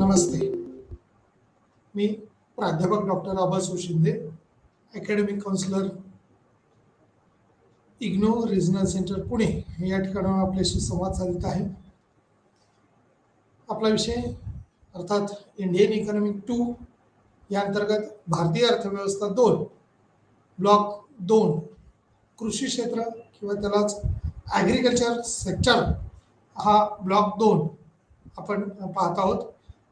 नमस्ते. मी प्राध्यापक doctor Abasu Shinde, academic counsellor, IGNOU regional centre Pune या ठिकाणावर आपल्याशी संवाद साधित आहे. आपला विषय अर्थात इंडियन इकॉनॉमिक 2 या अंतर्गत भारतीय अर्थव्यवस्था 2 ब्लॉक 2 कृषी क्षेत्र किंवा त्यालाच ॲग्रिकल्चर सेक्टर हा ब्लॉक 2 आपण पाहत आहोत.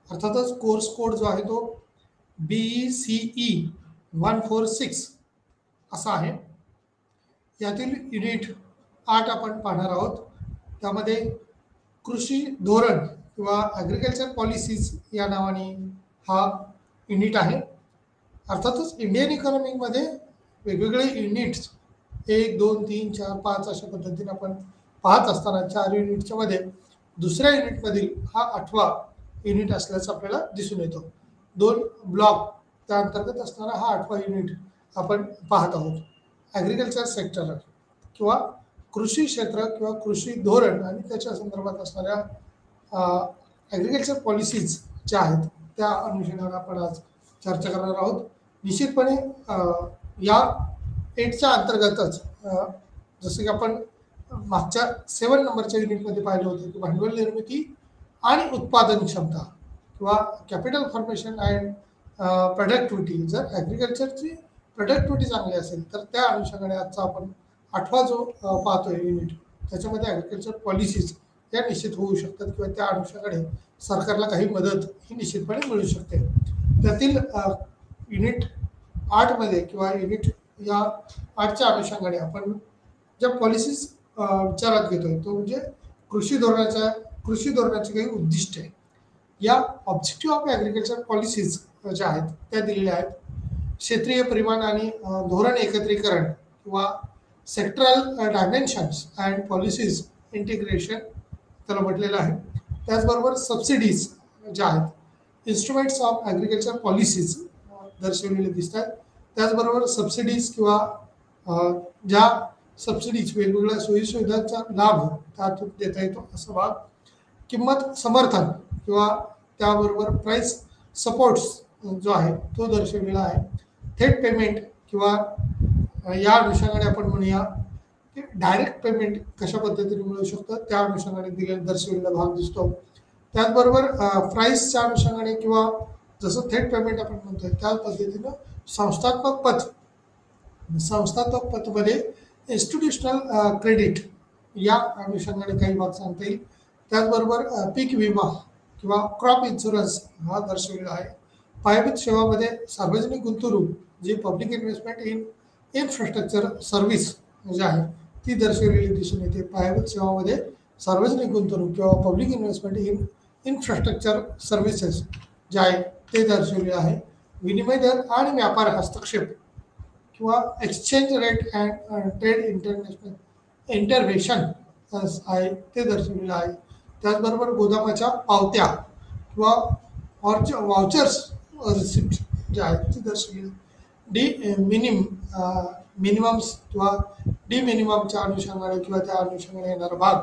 अर्थातच कोर्स कोड जो आहे तो BCE 146 असा आहे. यातील युनिट 8 आपण पाहणार आहोत. त्यामध्ये कृषी धोरण किंवा ॲग्रिकल्चर पॉलिसीज या नावाने हा युनिट आहे. अर्थातच इंडियन इकॉनॉमीमध्ये वेगवेगळे युनिट्स 1, 2, 3, 4, 5 अशा पद्धतीने आपण पाहत असताना 4 युनिटच्या मध्ये दुसऱ्या युनिटमधील हा 8वा युनिट असल्याचं आपल्याला दिसून येतो. 2 ब्लॉक त्या अंतर्गत असणारा हा 8वा युनिट आपण पाहत आहोत. ॲग्रिकल्चर सेक्टर किंवा कृषी क्षेत्र किंवा कृषी धोरण आणि त्याच्या संदर्भात असणाऱ्या ॲग्रिकल्चर पॉलिसीज ज्या आहेत त्या अनुषंगाने आपण आज चर्चा करणार आहोत. निश्चितपणे या 8च्या अंतर्गतच जसं की आपण मागच्या 7 नंबरच्या युनिटमध्ये पाहिलं होतं की भांडवल निर्मिती आणि उत्पादन क्षमता किंवा कॅपिटल फॉर्मेशन अँड प्रोडक्टिव्हिटी. जर ॲग्रिकल्चरची प्रोडक्टिव्हिटी चांगली असेल तर त्या अनुषंगाने आजचा आपण 8वा जो पाहतोय युनिट त्याच्यामध्ये ॲग्रिकल्चर पॉलिसीज या निश्चित होऊ शकतात किंवा त्या अनुषंगाने सरकारला काही मदत ही निश्चितपणे मिळू शकते. त्यातील युनिट 8मध्ये किंवा युनिट या 8च्या अनुषंगाने आपण ज्या पॉलिसीज विचारात घेतोय तो म्हणजे कृषी धोरणाची काही उद्दिष्टे. या ऑब्जेक्टिव्ह ऑफ ॲग्रिकल्चर पॉलिसीज ज्या आहेत त्या दिलेल्या आहेत. क्षेत्रीय परिमाण आणि धोरण एकत्रीकरण किंवा sectoral dimensions and policies integration त्याला म्हटलेलं आहे. त्याचबरोबर सबसिडीज ज्या आहेत, इन्स्ट्रुमेंट्स ऑफ ॲग्रिकल्चर पॉलिसीज दर्शवलेले दिसतात. त्याचबरोबर सबसिडीज किंवा ज्या सबसिडीज वेगवेगळ्या सोयीसुविधांचा लाभ त्यातून देता येतो असा भाग. किंमत समर्थन किंवा त्याबरोबर प्राईस सपोर्ट्स जो आहे तो दर्शवलेला आहे. थेट पेमेंट किंवा या अनुषंगाने आपण म्हणूया की डायरेक्ट पेमेंट कशा पद्धतीने मिळू शकतं त्या अनुषंगाने दर्शवलेला भाग दिसतो. त्याचबरोबर प्राईसच्या अनुषंगाने किंवा जसं थेट पेमेंट आपण म्हणतोय त्या पद्धतीनं संस्थात्मक पतमध्ये इन्स्टिट्यूशनल क्रेडिट या अनुषंगाने काही भाग सांगता येईल. त्याचबरोबर पीक विमा किंवा क्रॉप इन्शुरन्स हा दर्शवलेला आहे. पायाभूत सेवामध्ये सार्वजनिक गुंतवणूक जी public investment in infrastructure service जी आहे ती दर्शवलेली दिसून येते. पायाभूत सेवामध्ये सार्वजनिक गुंतवणूक किंवा public investment in infrastructure services जे आहे ते दर्शवले आहे. विनिमय दर आणि व्यापार हस्तक्षेप किंवा exchange rate and trade international intervention आहे ते दर्शवलेलं आहे. त्याचबरोबर गोदामाच्या पावत्या किंवा वाउचर्स रिसिप्ट जे आहेत ती दर्शवलेली. मिनिमम्स किंवा मिनिममच्या अनुषंगाने किंवा त्या अनुषंगाने येणारा भाग.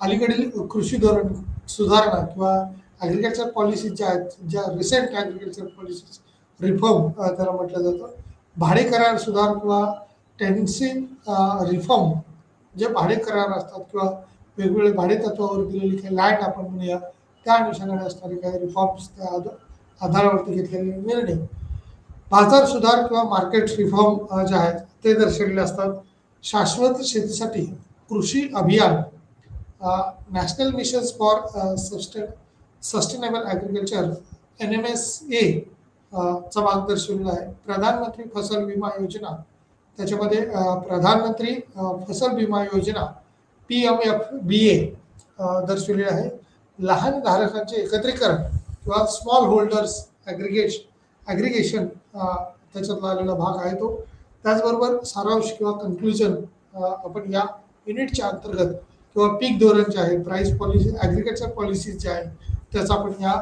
अलीकडील कृषी धोरण सुधारणा किंवा ॲग्रिकल्चर पॉलिसीज ज्या आहेत, ज्या रिसेंट ॲग्रिकल्चर पॉलिसीज रिफॉर्म त्याला म्हटलं जातं. भाडे करार सुधार किंवा टेन्सी रिफॉर्म जे भाडे करार असतात किंवा वेगवेगळे भाडे तत्वावर दिलेली काही लँड आपण म्हणूया त्या अनुषंगाने असणारे काही रिफॉर्म्स त्या आधारावरती घेतलेले निर्णय. बाजार सुधार किंवा मार्केट रिफॉर्म जे आहेत ते दर्शवलेले असतात. शाश्वत शेतीसाठी कृषी अभियान, national missions for sustainable agriculture NMSA चा भाग दर्शवलेला आहे. प्रधानमंत्री फसल विमा योजना त्याच्यामध्ये प्रधानमंत्री फसल विमा योजना PMFBA दर्शवलेली आहे. लहान धारकांचे एकत्रीकरण किंवा स्मॉल होल्डर्स ॲग्रिगेशन त्याच्यातला आलेला भाग आहे तो. त्याचबरोबर सारांश किंवा कन्क्लुजन आपण या युनिटच्या अंतर्गत किंवा पीक धोरण जे आहे, प्राईस पॉलिसी, ॲग्रिकल्चर पॉलिसीज जे आहे त्याचा आपण या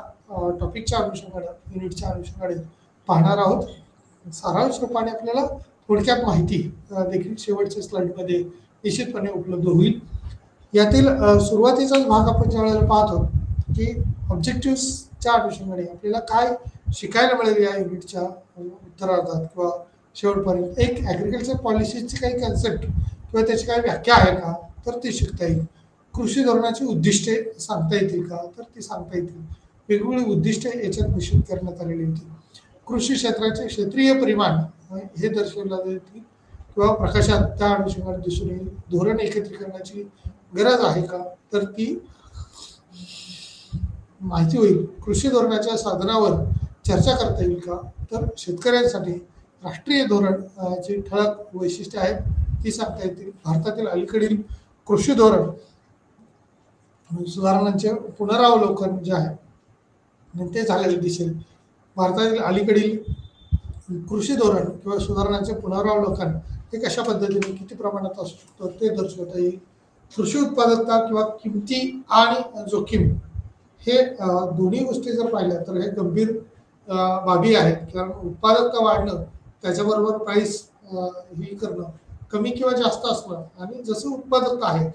टॉपिकच्या अनुषंगाने युनिटच्या अनुषंगाने पाहणार आहोत. सारांश रूपाने आपल्याला थोडक्यात माहिती देखील शेवटच्या स्लाइडमध्ये निश्चितपणे उपलब्ध होईल. यातील सुरुवातीचाच भाग आपण ज्यावेळेला पाहतो की ऑब्जेक्टिव्हच्या च्या अनुषंगाने आपल्याला काय शिकायला मिळेल या युनिटच्या उत्तरार्धात किंवा शेवटपर्यंत? एक ॲग्रिकल्चर पॉलिसीची काही कन्सेप्ट किंवा त्याची काही व्याख्या आहे का, तर ती शिकता येईल. कृषी धोरणाची उद्दिष्टे सांगता येतील का, तर ती सांगता येतील. वेगवेगळी उद्दिष्टे याच्यात निश्चित करण्यात आलेली होती. कृषी क्षेत्राचे क्षेत्रीय परिमाण हे दर्शवलं जातील किंवा प्रकाशात त्या अनुषंगाने दिसून येईल. धोरण एकत्रीकरणाची गरज आहे का, तर ती माहिती होईल. कृषी धोरणाच्या साधनावर चर्चा करता येईल का, तर शेतकऱ्यांसाठी राष्ट्रीय धोरण जी ठळक वैशिष्ट्ये आहेत ती सांगता येतील. भारतातील अलीकडील कृषी धोरण सुधारणांचे पुनरावलोकन जे आहे ते झालेले दिसेल. भारतातील अलीकडील कृषी धोरण किंवा सुधारणांचे पुनरावलोकन हे कशा पद्धतीने किती प्रमाणात असू शकतं ते दर्शवता येईल. कृषी उत्पादकता किंवा किमती आणि जोखीम हे दोन्ही गोष्टी जर पाहिल्या तर हे गंभीर बाबी आहेत. कारण उत्पादकता वाढणं त्याच्याबरोबर प्राईस ही करणं कमी किंवा जास्त असणं आणि जसं उत्पादकता आहे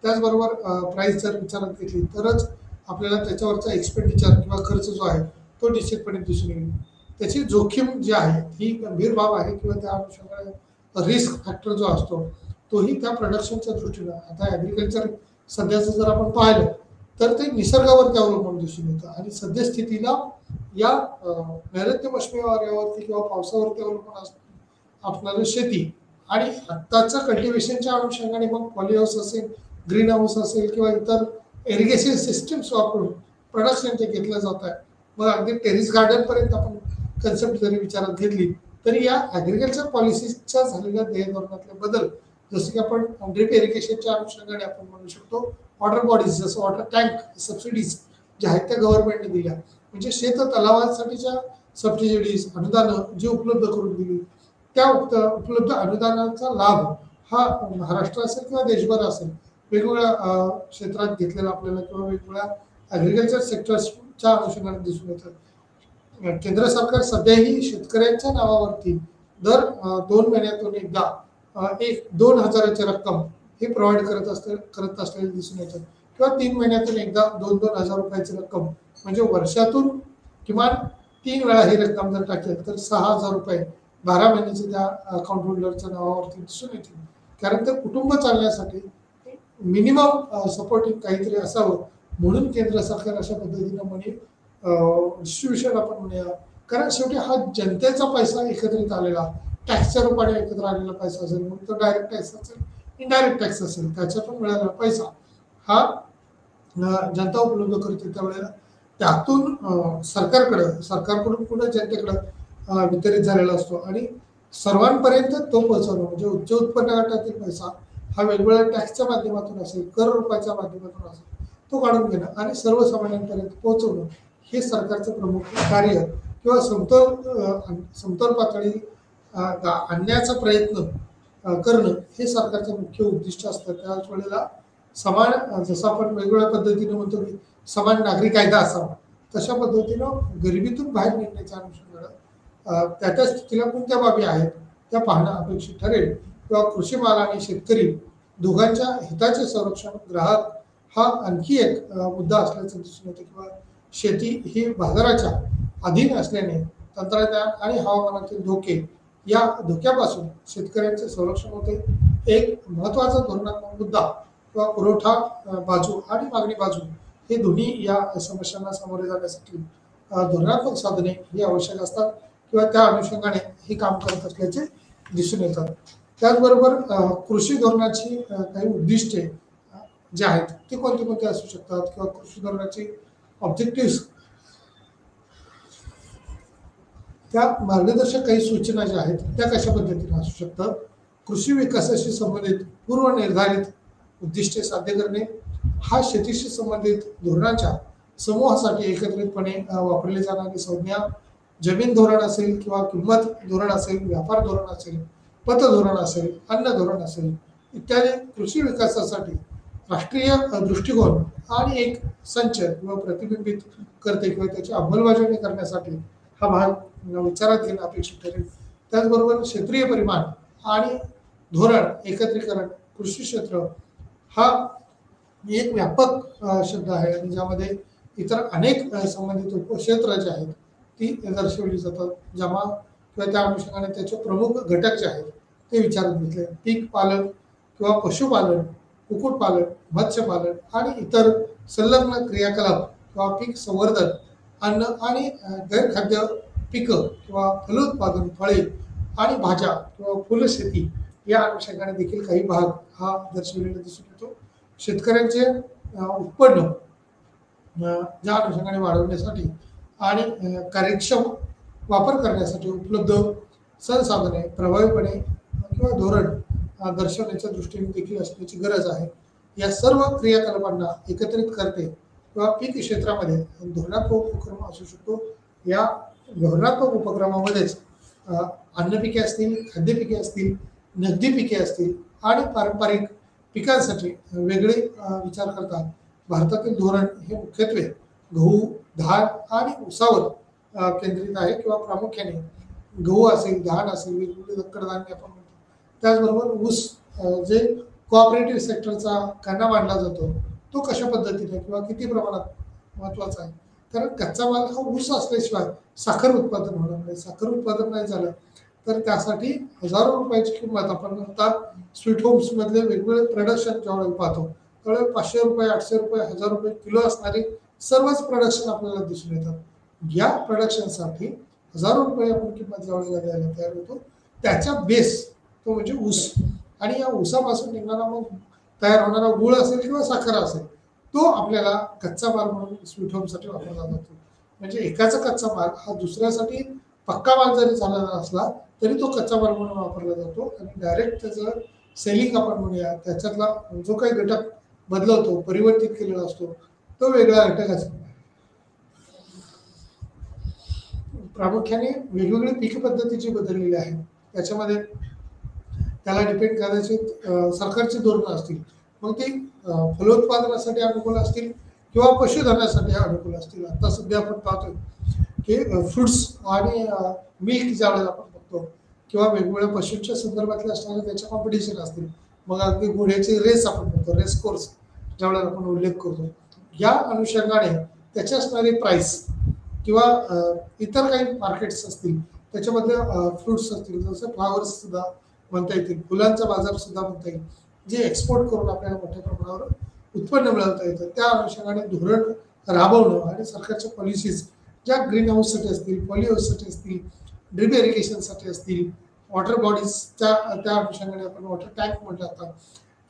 त्याचबरोबर प्राईस जर विचारात घेतली तरच आपल्याला त्याच्यावरचा एक्सपेंडिचर किंवा खर्च जो आहे तो निश्चितपणे दिसून येईल. त्याची जोखीम जी आहे ही गंभीर बाब आहे किंवा त्या अनुषंगाने रिस्क फॅक्टर जो असतो तोही त्या प्रोडक्शनच्या दृष्टीनं, आता ॲग्रिकल्चर सध्याचं जर आपण पाहिलं तर ते निसर्गावरती अवलंबून दिसून येतं आणि सद्यस्थितीला या नैऋत्य पश्चिम वाऱ्यावरती किंवा पावसावरती अवलंबून असणारी शेती आणि आत्ताचं कल्टिवेशनच्या अनुषंगाने मग पॉलीहाऊस असेल, ग्रीन हाऊस असेल किंवा इतर इरिगेशन सिस्टम्स वापरून प्रोडक्शन जे घेतलं जात आहे, मग अगदी टेरिस गार्डनपर्यंत आपण कन्सेप्ट जरी विचारात घेतली तरी या ॲग्रिकल्चर पॉलिसीच्या झालेल्या ध्येय धोरणातले बदल, जसे की आपण ड्रिप इरिगेशनच्या अनुषंगाने आपण म्हणू शकतो वॉटर बॉडीज, जसं वॉटर टँक सबसिडीज ज्या आहेत त्या गव्हर्नमेंटने दिल्या, म्हणजे शेत तलावांसाठीच्या सबसिडीज अनुदानं जी उपलब्ध करून दिली त्या उपलब्ध अनुदानाचा लाभ हा महाराष्ट्र असेल किंवा देशभर असेल वेगवेगळ्या क्षेत्रात घेतलेला आपल्याला किंवा वेगवेगळ्या ॲग्रिकल्चर सेक्टर्सच्या अनुषंगाने दिसून येतं. केंद्र सरकार सध्याही शेतकऱ्यांच्या नावावरती दर 2 महिन्यातून एकदा 2,000ची रक्कम हे प्रोव्हाइड करत असलेले दिसून येतं किंवा 3 महिन्यातून एकदा 2,000 रुपयाची रक्कम, म्हणजे वर्षातून किमान 3 वेळा ही रक्कम जर टाकेल तर 6,000 रुपये 12 महिन्याचे त्या अकाउंट होल्डरच्या नावावरती दिसून येतील. कारण ते कुटुंब चालण्यासाठी मिनिमम सपोर्टिंग काहीतरी असावं म्हणून केंद्र सरकार अशा पद्धतीनं मनी डिस्ट्रीब्युशन आपण म्हणूया. कारण शेवटी हा जनतेचा पैसा एकत्रित आलेला, टॅक्सच्या रूपाने एकत्र आलेला पैसा असेल, मग तो डायरेक्ट टॅक्स असेल, इनडायरेक्ट टॅक्स असेल, त्याच्यातून मिळालेला पैसा हा जनता उपलब्ध करते. त्यावेळेला त्यातून सरकारकडून पुढे जनतेकडे वितरित झालेला असतो आणि सर्वांपर्यंत तो पोहोचवणं, म्हणजे उच्च उत्पन्न गटातील पैसा हा वेगवेगळ्या टॅक्सच्या माध्यमातून असेल, कर रुपयाच्या माध्यमातून असेल, तो काढून घेणं आणि सर्वसामान्यांपर्यंत पोहोचवणं हे सरकारचं प्रमुख कार्य किंवा समतोल पातळी आणण्याचा प्रयत्न करणं हे सरकारचं मुख्य उद्दिष्ट असतं. त्याच वेळेला समान, जसं आपण वेगवेगळ्या पद्धतीने म्हणतो की समान नागरी कायदा असावा, तशा पद्धतीनं गरिबीतून बाहेर निघण्याच्या अनुषंगानं त्या स्थितीला कोणत्या बाबी आहेत त्या पाहणं अपेक्षित ठरेल. किंवा कृषी माल आणि शेतकरी दोघांच्या हिताचे संरक्षण, ग्राहक हा आणखी एक मुद्दा असल्याचं दिसून येतं. किंवा शेती ही बाजाराच्या अधीन असल्याने तंत्रज्ञान आणि हवामानातील धोके या धोक्यापासून शेतकऱ्यांचे संरक्षण होते. एक महत्त्वाचा धोरणात्मक मुद्दा किंवा पुरवठा बाजू आणि मागणी बाजू हे दोन्ही या समस्यांना सामोरे जाण्यासाठी धोरणात्मक साधने ही आवश्यक असतात किंवा त्या अनुषंगाने हे काम करत असल्याचे दिसून येतात. त्याचबरोबर कृषी धोरणाची काही उद्दिष्टे जे आहेत ते कोणते कोणते असू शकतात किंवा कृषी धोरणाची ऑब्जेक्टिव्ह, त्या मार्गदर्शक काही सूचना ज्या आहेत त्या कशा पद्धतीने असू शकतात. कृषी विकासाशी संबंधित पूर्वनिर्धारित उद्दिष्टे साध्य करणे, हा शेतीशी संबंधित धोरणाच्या समूहासाठी एकत्रितपणे वापरली जाणारी संज्ञा, जमीन धोरण असेल किंवा किंमत धोरण असेल, व्यापार धोरण असेल, पत धोरण असेल, अन्न धोरण असेल इत्यादी कृषी विकासासाठी राष्ट्रीय दृष्टिकोन आणि एक संच किंवा प्रतिबिंबित करते किंवा त्याची अंमलबजावणी करण्यासाठी हा भाग विचारात घेणं अपेक्षित ठरेल. त्याचबरोबर क्षेत्रीय परिमाण आणि धोरण एकत्रीकरण, कृषी क्षेत्र हा एक व्यापक शब्द आहे आणि ज्यामध्ये इतर अनेक संबंधित उपक्षेत्र जे आहेत ती दर्शवली जातात. जमा किंवा त्या अनुषंगाने त्याचे प्रमुख घटक जे आहेत ते विचारात घेतले. पीक पालन किंवा पशुपालन, कुक्कुटपालन, मत्स्यपालन आणि इतर संलग्न क्रियाकलाप किंवा पीक संवर्धन, अन्न आणि गैरखाद्य पिकं किंवा फलोत्पादन, फळे आणि भाज्या किंवा फुलशेती या अनुषंगाने देखील काही भाग हा दर्शवलेला दिसून येतो. शेतकऱ्यांचे उत्पन्न ज्या अनुषंगाने वाढवण्यासाठी आणि कार्यक्षम वापर करण्यासाठी उपलब्ध संसाधने प्रभावीपणे किंवा धोरण दर्शवण्याच्या दृष्टीने देखील असण्याची गरज आहे. या सर्व क्रियाकलापांना एकत्रित करते किंवा पीक क्षेत्रामध्ये धोरणात्मक उपक्रम असू शकतो. या धोरणात्मक उपक्रमामध्येच अन्न पिके असतील, खाद्य पिके असतील, नगदी पिके असतील आणि पारंपरिक पिकांसाठी वेगळे विचार करता भारतातील धोरण हे मुख्यत्वे गहू, धान आणि ऊसावर केंद्रित आहे किंवा प्रामुख्याने गहू असेल, धान असेल, वेगवेगळे कडधान्य आपण म्हणतो. त्याचबरोबर ऊस जे कोऑपरेटिव्ह सेक्टरचा कणा मानला जातो तो कशा पद्धतीने किंवा किती प्रमाणात महत्त्वाचा आहे. कारण कच्चा माल हा ऊस असल्याशिवाय साखर उत्पादन होणार नाही. साखर उत्पादन नाही झालं तर त्यासाठी हजारो रुपयाची किंमत आपण आता स्वीट होम्समधले वेगवेगळे प्रोडक्शन ज्यावेळेला पाहतो त्यावेळेला 500 रुपये, 800 रुपये, 1000 रुपये किलो असणारे सर्वच प्रोडक्शन आपल्याला दिसून येतात. या प्रोडक्शनसाठी हजारो रुपये आपण किंमत ज्यावेळेला द्यायला तयार होतो त्याचा बेस तो म्हणजे ऊस. आणि या ऊसापासून निघणारा मग तयार होणारा गुळ असेल किंवा साखर असेल तो आपल्याला कच्चा माल म्हणून स्वीट होमसाठी वापरला जातो. म्हणजे एकाचा कच्चा माल हा दुसऱ्यासाठी पक्का माल जरी झालेला असला तरी तो कच्चा माल म्हणून वापरला जातो आणि डायरेक्ट त्याचं सेलिंग आपण म्हणूया त्याच्यातला जो काही घटक बदलवतो, परिवर्तित केलेला असतो तो वेगळा घटक असतो. प्रामुख्याने वेगवेगळे पीक पद्धतीची बदललेली आहे. त्याच्यामध्ये त्याला डिपेंड कदाचित सरकारची धोरणं असतील, मग ती फलोत्पादनासाठी अनुकूल असतील किंवा पशुधनासाठी अनुकूल असतील. आता सध्या आपण पाहतोय की फ्रुट्स आणि मिल्क ज्यावेळेला आपण बघतो किंवा वेगवेगळ्या पशूंच्या संदर्भातले असणारे त्याच्या कॉम्पिटिशन असतील, मग अगदी घोड्याची रेस आपण म्हणतो, रेस कोर्स ज्यावेळेला आपण उल्लेख करतो, या अनुषंगाने त्याची असणारी प्राइस किंवा इतर काही मार्केट्स असतील त्याच्यामधले फ्रुट्स असतील, जसं फ्लावर्स सुद्धा म्हणता येतील, फुलांचा बाजार सुद्धा म्हणता येईल, जे एक्सपोर्ट करून आपल्याला मोठ्या प्रमाणावर उत्पन्न मिळवता येतं. त्या अनुषंगाने धोरण राबवणं आणि सरकारच्या पॉलिसीज ज्या ग्रीन हाऊससाठी असतील, पॉली हाऊससाठी असतील, ड्रिप इरिगेशनसाठी असतील, वॉटर बॉडीजच्या त्या अनुषंगाने आपण वॉटर टँक म्हटलं जातं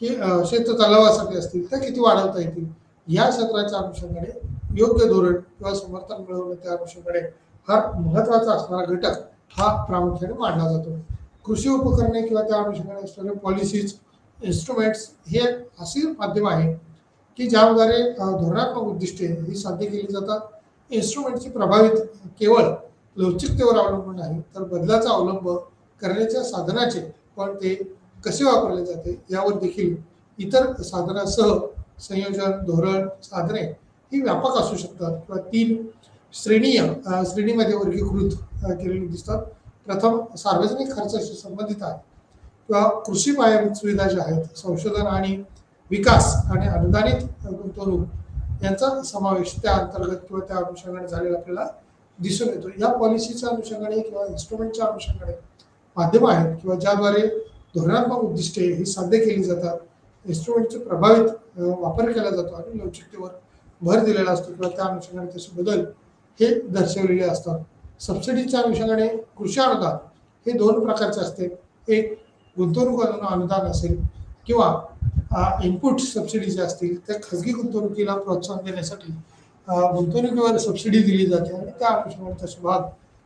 की शेत तलावासाठी असतील त्या किती वाढवता येतील या क्षेत्राच्या अनुषंगाने योग्य धोरण किंवा समर्थन मिळवणं त्या अनुषंगाने हा महत्त्वाचा असणारा घटक हा प्रामुख्याने मानला जातो. कृषी उपकरणे किंवा त्या अनुषंगाने असणारे पॉलिसीज, इन्स्ट्रुमेंट्स हे अशी माध्यम आहे की ज्याद्वारे धोरणात्मक उद्दिष्टे ही साध्य केली जातात. इन्स्ट्रुमेंटची प्रभावित केवळ लवचिकतेवर अवलंबून नाही तर बदलाचा अवलंब करण्याच्या साधनाचे पण ते कसे वापरले जाते यावर देखील इतर साधनासह संयोजन, धोरण, साधने ही व्यापक असू शकतात किंवा 3 श्रेणीमध्ये वर्गीकृत केलेली दिसतात. प्रथम सार्वजनिक खर्चाशी संबंधित आहे किंवा कृषी पायाभूत सुविधा ज्या आहेत, संशोधन आणि विकास आणि अनुदानित गुंतवणूक यांचा समावेश त्या अंतर्गत किंवा त्या अनुषंगाने झालेला आपल्याला दिसून येतो. या पॉलिसीच्या अनुषंगाने किंवा इन्स्ट्रुमेंटच्या अनुषंगाने माध्यम आहेत किंवा ज्याद्वारे धोरणात्मक उद्दिष्टे ही साध्य केली जातात. इन्स्ट्रुमेंटचे प्रभावित वापर केला जातो आणि लवचिकतेवर भर दिलेला असतो किंवा त्या अनुषंगाने त्याचे बदल हे दर्शवलेले असतात. सबसिडीच्या अनुषंगाने कृषी अनुदान हे 2 प्रकारचे असते. एक गुंतवणूक अनुदान असेल किंवा इनपुट सबसिडी जे असतील त्या खाजगी गुंतवणुकीला प्रोत्साहन देण्यासाठी गुंतवणुकीवर सबसिडी दिली जाते आणि त्या अनुषंगाने त्याचे भाग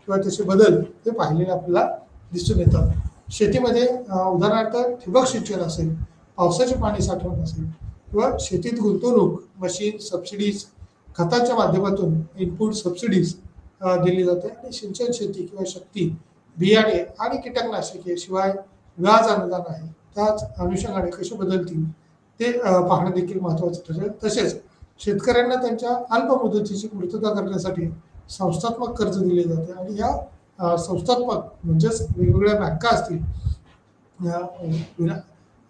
किंवा त्याचे बदल हे पाहिलेले आपल्याला दिसून येतात. शेतीमध्ये उदाहरणार्थ ठिबक सिंचन असेल, पावसाचे पाणी साठवण असेल किंवा शेतीत गुंतवणूक, मशीन सबसिडीज, खताच्या माध्यमातून इनपुट सबसिडीज दिली जाते आणि सिंचन शेती किंवा शक्ती, बियाणे आणि कीटकनाशके शिवाय व्याज अनुदान आहे. त्याच अनुषंगाने कसे बदलतील ते पाहणं देखील महत्त्वाचं ठरेल. तसेच शेतकऱ्यांना त्यांच्या अल्प मुदतीची पूर्तता करण्यासाठी संस्थात्मक कर्ज दिले जाते आणि या संस्थात्मक म्हणजेच वेगवेगळ्या बँका असतील,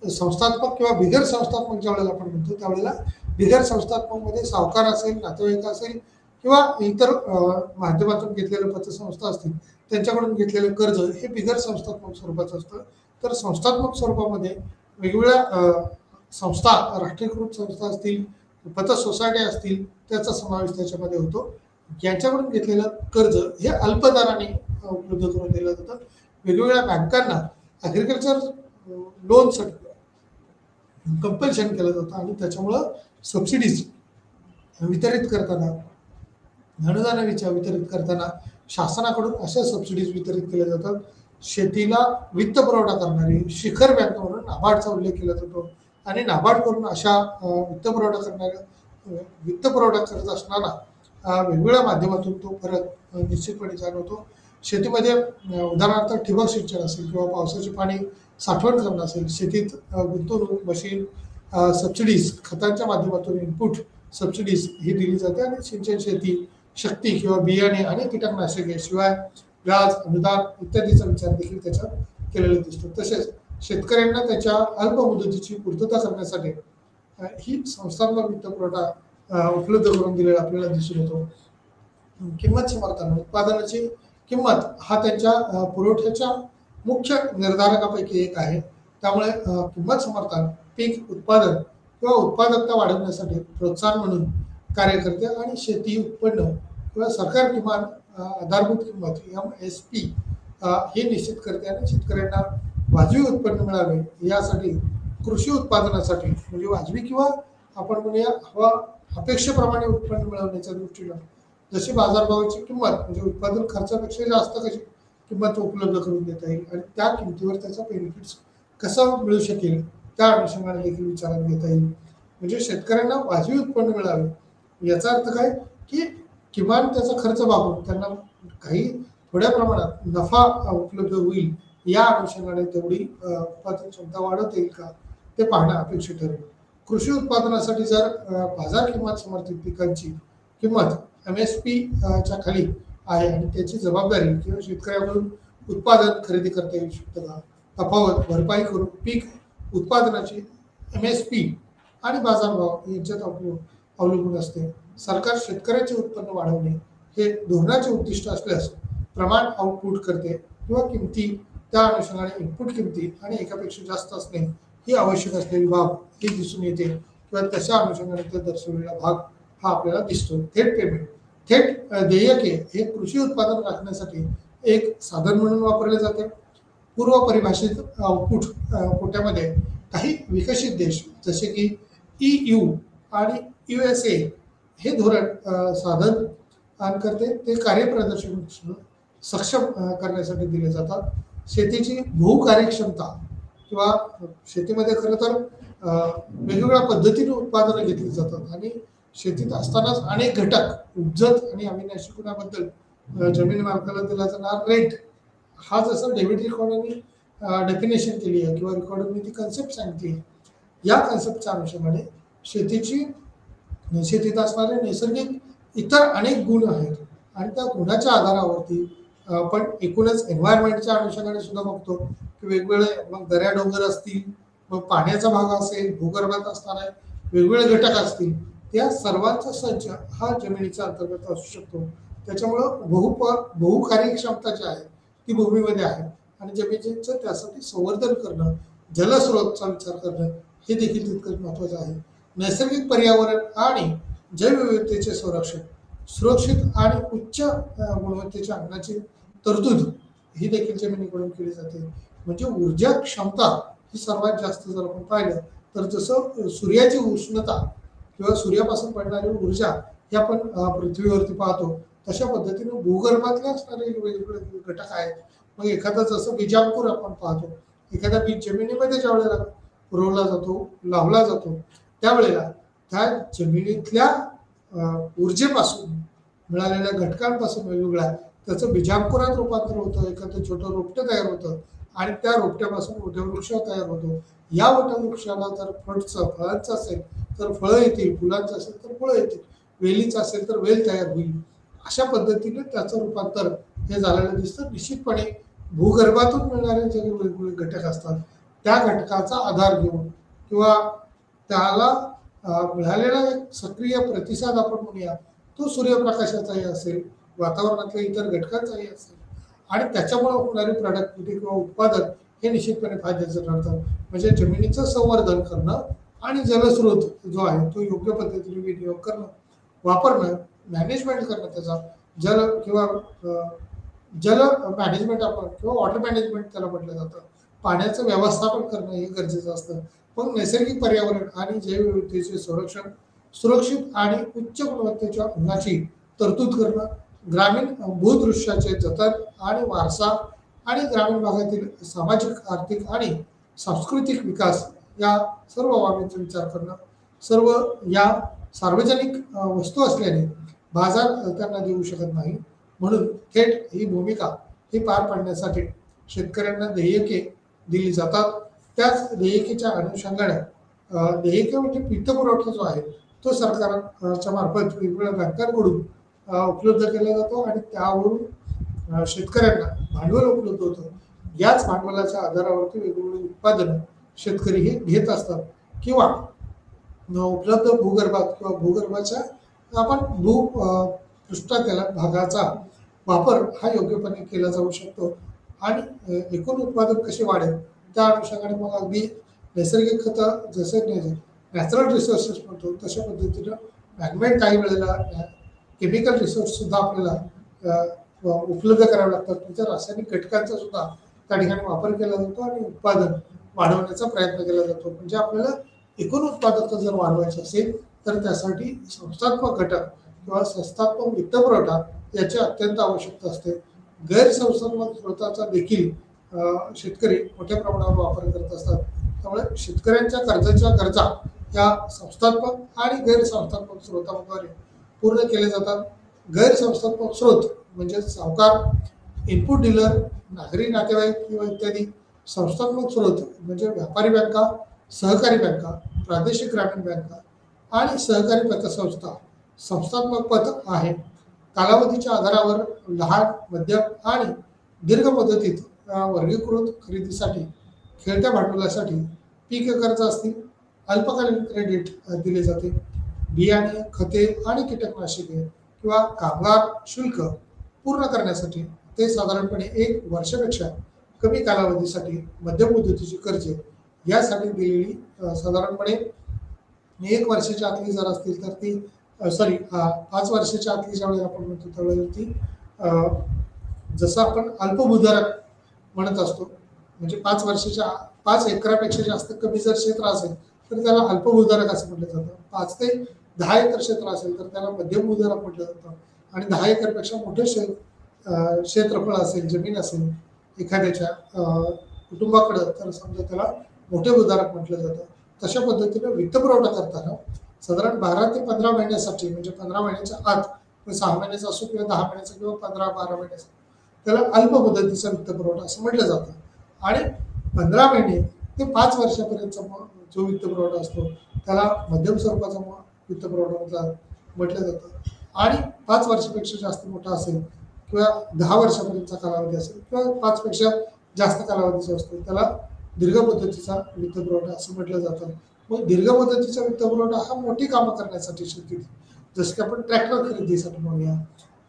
संस्थात्मक किंवा बिगर संस्थात्मक ज्या वेळेला आपण म्हणतो त्यावेळेला बिगर संस्थात्मकमध्ये सावकार असेल, नातेवाईक असेल किंवा इतर माध्यमातून घेतलेले पतसंस्था असतील त्यांच्याकडून घेतलेलं कर्ज हे बिगर संस्थात्मक स्वरूपाचं असतं. तर संस्थात्मक स्वरूपामध्ये वेगवेगळ्या संस्था, राष्ट्रीयकृत संस्था असतील, पत सोसायटी असतील, त्याचा समावेश त्याच्यामध्ये होतो. यांच्याकडून घेतलेलं कर्ज हे अल्प दराने उपलब्ध करून दिलं जातं. वेगवेगळ्या बँकांना ॲग्रिकल्चर लोनसाठी कंपल्शन केलं जातं आणि त्याच्यामुळं सबसिडीज वितरित करताना, अनुदान वितरित करताना शासनाकडून अशा सबसिडीज वितरित केल्या जातात. शेतीला वित्त पुरवठा करणारी शिखर बँक म्हणून नाबार्डचा उल्लेख केला जातो आणि नाबार्डकडून अशा वित्त पुरवठा करत असताना वेगवेगळ्या माध्यमातून तो फरक निश्चितपणे जाणवतो. शेतीमध्ये उदाहरणार्थ ठिबक सिंचन असेल किंवा पावसाचे पाणी साठवण करणं असेल, शेतीत गुंतवणूक, मशीन सबसिडीज, खतांच्या माध्यमातून इनपुट सबसिडीज ही दिली जाते आणि सिंचन शेती, शक्ती किंवा बियाणे आणि कीटकनाशके शिवाय व्याज, अनुदान इत्यादीचा विचार देखील त्याच्यात केलेला दिसतो. तसेच शेतकऱ्यांना त्याच्या अल्प मुदतीची पूर्तता करण्यासाठी ही संस्थात्मक वित्त पुरवठा उपलब्ध करून दिलेला आपल्याला दिसून येतो. किंमत समर्थन, उत्पादनाची किंमत हा त्यांच्या पुरवठ्याच्या मुख्य निर्धारकापैकी एक आहे. त्यामुळे किंमत समर्थन पीक उत्पादन किंवा उत्पादकता वाढवण्यासाठी प्रोत्साहन म्हणून कार्य करते आणि शेती उत्पन्न किंवा सरकार किमान आधारभूत किंमत MSP हे निश्चित करते आणि शेतकऱ्यांना वाजवी उत्पन्न मिळावे यासाठी कृषी उत्पादनासाठी म्हणजे वाजवी किंवा आपण म्हणूया हवा अपेक्षेप्रमाणे उत्पन्न मिळवण्याच्या दृष्टीनं जशी बाजारभावाची किंमत म्हणजे उत्पादन खर्चापेक्षा जास्त कशी किंमत उपलब्ध करून देता येईल आणि त्या किमतीवर त्याचा बेनिफिट्स कसा मिळू शकेल त्या अनुषंगाने देखील विचारात घेता येईल. म्हणजे शेतकऱ्यांना वाजवी उत्पन्न मिळावे याचा अर्थ काय की किमान त्याचा खर्च भागून त्यांना काही थोड्या प्रमाणात नफा उपलब्ध होईल या अनुषंगाने तेवढी उत्पादन क्षमता वाढवता येईल का ते पाहणं अपेक्षित ठरेल. कृषी उत्पादनासाठी जर बाजार किंमत समर्थित पिकांची किंमत MSP च्या खाली आहे आणि त्याची जबाबदारी किंवा शेतकऱ्याकडून उत्पादन खरेदी करता येऊ शकतं का, तफावत भरपाई करून पीक उत्पादनाची MSP आणि बाजारभाव यांच्यात अवलंबून असते. सरकार शेतकऱ्याचे उत्पन्न वाढवणे हे धोरणाचे उद्दिष्ट असल्यास प्रमाण आउटपुट करते किंवा किमती त्या अनुषंगाने इनपुट किमती आणि एकापेक्षा जास्त असणे ही आवश्यक असलेली बाब ही दिसून येते किंवा तशा अनुषंगाने ते दर्शवलेला भाग हा आपल्याला दिसतो. थेट पेमेंट, थेट देयके हे कृषी उत्पादन राखण्यासाठी एक साधन म्हणून वापरले जाते. पूर्व परिभाषित आउटपुट कोट्यामध्ये काही विकसित देश जसे की EU आणि USA हे धोरण साधन करते ते कार्यप्रदर्शन सक्षम करण्यासाठी दिले जातात. शेतीची बहुकार्यक्षमता किंवा शेतीमध्ये खरं तर वेगवेगळ्या पद्धतीने उत्पादनं घेतली जातात आणि शेतीत असतानाच अनेक घटक उपजत आणि अविनाशी गुणाबद्दल जमीन मालकाला दिला जाणार रेट हा जसं डेव्हिड रिकॉर्डनी डेफिनेशन केली आहे किंवा रिकॉर्डनी ती कन्सेप्ट सांगितली आहे या कन्सेप्टच्या अनुषंगाने शेतीत असणारे नैसर्गिक इतर अनेक गुण आहेत आणि त्या गुणाच्या आधारावरती आपण एकूणच एन्व्हायरमेंटच्या अनुषंगाने सुद्धा बघतो की वेगवेगळे मग दऱ्या डोंगर असतील, मग पाण्याचा भाग असेल, भूगर्भात असणारे वेगवेगळे घटक असतील, त्या सर्वांचा संच हा जमिनीच्या अंतर्गत असू शकतो. त्याच्यामुळं बहुकार्यक्षमता जी आहे ती भूमीमध्ये आहे आणि जमिनीचं त्यासाठी संवर्धन करणं, जलस्रोतचा विचार करणं हे देखील तितकंच महत्त्वाचं आहे. नैसर्गिक पर्यावरण आणि जैवविविधतेचे संरक्षण, सुरक्षित आणि उच्च गुणवत्तेच्या अन्नाची तरतूद ही देखील जमिनीकडून केली जाते. म्हणजे ऊर्जा क्षमता ही सर्वात जास्त जर आपण पाहिलं तर जसं सूर्याची उष्णता किंवा सूर्यापासून पडणारी ऊर्जा ही आपण पृथ्वीवरती पाहतो तशा पद्धतीने भूगर्भातले असणारे वेगवेगळे घटक आहेत. मग एखादा जसं बीजांकुर आपण पाहतो, एखादा बीज जमिनीमध्ये ज्या वेळेला पुरवला जातो, लावला जातो त्यावेळेला त्या जमिनीतल्या ऊर्जेपासून मिळालेल्या घटकांपासून वेगवेगळ्या त्याचं बीजांकुरात रूपांतर होतं, एखादं छोटं रोपटं तयार होतं आणि त्या रोपट्यापासून वटवृक्ष तयार होतो. या वटवृक्षाला जर फळांचं असेल तर फळं येतील, फुलांचं असेल तर फळं येतील, वेलीचं असेल तर वेल तयार होईल. अशा पद्धतीने त्याचं रूपांतर हे झालेलं दिसतं. निश्चितपणे भूगर्भातून मिळणारे जे वेगवेगळे घटक असतात त्या घटकाचा आधार घेऊन किंवा त्याला मिळालेला एक सक्रिय प्रतिसाद आपण म्हणूया तो सूर्यप्रकाशाचाही असेल, वातावरणातल्या इतर घटकांचाही असेल आणि त्याच्यामुळे होणारी प्रॉडक्टिव्हिटी किंवा उत्पादन हे निश्चितपणे फायद्याचं ठरतं. म्हणजे जमिनीचं संवर्धन करणं आणि जलस्रोत जो आहे तो योग्य पद्धतीने विनियोग करणं, वापरणं, मॅनेजमेंट करणं त्याचा जल किंवा जल मॅनेजमेंट आपण किंवा वॉटर मॅनेजमेंट त्याला म्हटलं जातं. पाण्याचं व्यवस्थापन करणं हे गरजेचं असतं. मग नैसर्गिक पर्यावरण आणि जैवविविधतेचे संरक्षण, सुरक्षित आणि उच्च गुणवत्तेच्या अन्नाची तरतूद करणं, ग्रामीण भूदृश्याचे जतन आणि वारसा आणि ग्रामीण भागातील सामाजिक, आर्थिक आणि सांस्कृतिक विकास या सर्व बाबींचा विचार करणं. सर्व या सार्वजनिक वस्तू असल्याने बाजार त्यांना देऊ शकत नाही. म्हणून थेट ही भूमिका ही पार पाडण्यासाठी शेतकऱ्यांना देयके दिली जातात. त्याच देयकेच्या अनुषंगाने देयके म्हणजे वित्तपुरवठा जो आहे तो सरकारच्या मार्फत वेगवेगळ्या बँकांकडून उपलब्ध केला जातो आणि त्यावरून शेतकऱ्यांना भांडवल उपलब्ध होतं. याच भांडवलाच्या आधारावरती वेगवेगळे उत्पादनं शेतकरी हे घेत असतात किंवा उपलब्ध भूगर्भात किंवा भूगर्भाच्या आपण पृष्ठातील भागाचा वापर हा योग्यपणे केला जाऊ शकतो आणि एकूण उत्पादन कसे वाढेल त्या अनुषंगाने मग अगदी नैसर्गिक खतं जसे नॅचरल रिसोर्सेस म्हणतो तशा पद्धतीनं मॅनमेड काही वेळेला केमिकल रिसोर्स सुद्धा आपल्याला उपलब्ध करावे लागतात. त्याच्या रासायनिक घटकांचा सुद्धा त्या ठिकाणी वापर केला जातो आणि उत्पादन वाढवण्याचा प्रयत्न केला जातो. म्हणजे आपल्याला एकूण उत्पादकता जर वाढवायची असेल तर त्यासाठी संस्थात्मक घटक किंवा संस्थात्मक वित्तपुरवठा याची अत्यंत आवश्यकता असते. गैरसंस्थात्मक स्रोताचा देखील शेतकरी मोठ्या प्रमाणावर वापर करत असतात. त्यामुळे शेतकऱ्यांच्या कर्जाच्या गरजा या संस्थात्मक आणि गैरसंस्थात्मक स्रोतांद्वारे पूर्ण केले जातात. गैरसंस्थात्मक स्रोत म्हणजे सावकार, इनपुट डीलर, नागरी नातेवाईक किंवा इत्यादी. संस्थात्मक स्रोत म्हणजे व्यापारी बँका, सहकारी बँका, प्रादेशिक ग्रामीण बँका आणि सहकारी पतसंस्था. संस्थात्मक पत आहे कालावधीच्या आधारावर लहान, मध्यम आणि दीर्घ मुदतीत वर्गीकृत खरेदीसाठी, खेळत्या भांडवलासाठी, पीक कर्ज असतील, अल्पकालीन क्रेडिट दिले जाते. बियाणे, खते आणि कीटकनाशके किंवा कामगार शुल्क पूर्ण करण्यासाठी ते साधारणपणे 1 वर्षापेक्षा कमी कालावधीसाठी मध्यम मुदतीची कर्जे यासाठी दिलेली साधारणपणे 1 वर्षाच्या आतली जर असतील तर ती 5 वर्षाच्या आतली ज्यावेळेला आपण म्हणतो त्यावेळेला ती जसं आपण अल्पभूधारक म्हणत असतो म्हणजे 5 एकरापेक्षा जास्त कमी जर क्षेत्र असेल तर त्याला अल्पभूधारक असं म्हटलं जातं. 5 ते 10 एकर क्षेत्र असेल तर त्याला मध्यम भूधारक म्हटलं जातं आणि 10 एकरपेक्षा मोठे क्षेत्रफळ असेल, जमीन असेल एखाद्याच्या कुटुंबाकडं तर समजा त्याला मोठे भूधारक म्हटलं जातं. तशा पद्धतीने वित्तपुरवठा करताना साधारण 12 ते 15 महिन्यासाठी म्हणजे 15 महिन्याच्या आत 6 महिन्याचा असो किंवा 10 महिन्याचा किंवा 15-12 महिन्याचा त्याला अल्प मुदतीचा वित्तपुरवठा असं म्हटलं जातं. आणि 15 महिने ते 5 वर्षापर्यंतचा जो वित्तपुरवठा असतो त्याला मध्यम स्वरूपाचा वित्तपुरवठा म्हटलं जातं. आणि 5 वर्षापेक्षा जास्त मोठा असेल किंवा 10 वर्षापर्यंतचा कालावधी असेल किंवा 5 पेक्षा जास्त कालावधीचा असतो त्याला दीर्घ मुदतीचा वित्तपुरवठा असं म्हटलं जातं. मग दीर्घ मुदतीचा वित्तपुरवठा हा मोठी कामं करण्यासाठी शेतीत जसं की आपण ट्रॅक्टर खरेदीसाठी म्हणूया,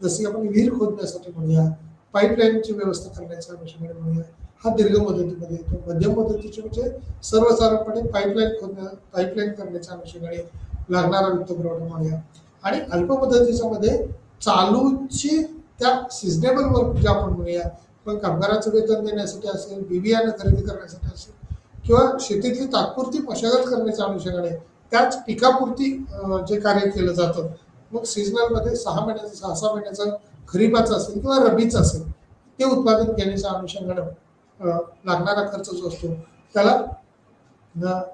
जसं की आपण विहीर खोदण्यासाठी म्हणूया, पाईपलाईनची व्यवस्था करण्याच्या अनुषंगाने म्हणूया, हा दीर्घ मुदतीमध्ये येतो. मध्यम मुदतीचे म्हणजे सर्वसाधारणपणे पाईपलाईन करण्याच्या अनुषंगाने लागणारा वित्तपुरवठा म्हणूया. आणि अल्प मुदतीच्या मध्ये चालूची त्या सिजनेबल वर्क जे आपण म्हणूया पण कामगाराचं वेतन देण्यासाठी असेल, बियाणं खरेदी करण्यासाठी असेल किंवा शेतीतली तात्पुरती मशागत करण्याच्या अनुषंगाने त्याच पिकापुरती जे कार्य केलं जातं. मग सीझनलमध्ये 6 महिन्याचं 6-6 महिन्याचं खरीपाचं असेल किंवा रबीचं असेल ते उत्पादन घेण्याच्या अनुषंगाने लागणारा खर्च जो असतो त्याला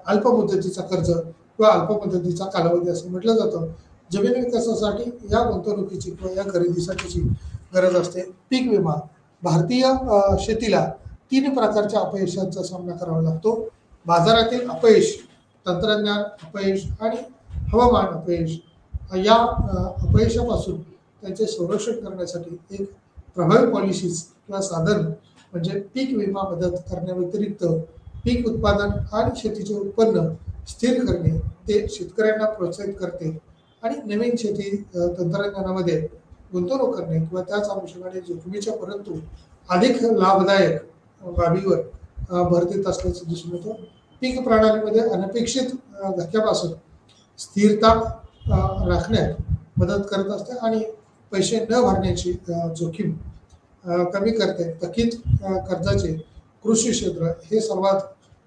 अल्प मुदतीचा कर्ज किंवा अल्प मुदतीचा कालावधी असं म्हटलं जातं. जमीन विकासासाठी या गुंतवणुकीची किंवा या खरेदीसाठीची गरज असते. पीक विमा. भारतीय शेतीला 3 प्रकारच्या अपयशांचा सामना करावा लागतो. बाजारातील अपयश, तंत्रज्ञान अपयश आणि हवामान अपयश. या अपयशापासून त्यांचे संरक्षण करण्यासाठी एक प्रभावी पॉलिसीज किंवा साधन म्हणजे पीक विमा मदत करण्याव्यतिरिक्त पीक उत्पादन आणि शेतीचे उत्पन्न स्थिर करणे ते शेतकऱ्यांना प्रोत्साहित करते आणि नवीन शेती तंत्रज्ञानामध्ये गुंतवणूक करणे किंवा त्याच अनुषंगाने जोखमीच्या परंतु अधिक लाभदायक बाबीवर भर देत असल्याचं दिसून येतं. पीक प्रणालीमध्ये अनपेक्षित धक्क्यापासून स्थिरता राखण्यात मदत करत असते आणि पैसे न भरण्याची जोखीम कमी करते. थकीत कर्जाचे कृषी क्षेत्र हे सर्वात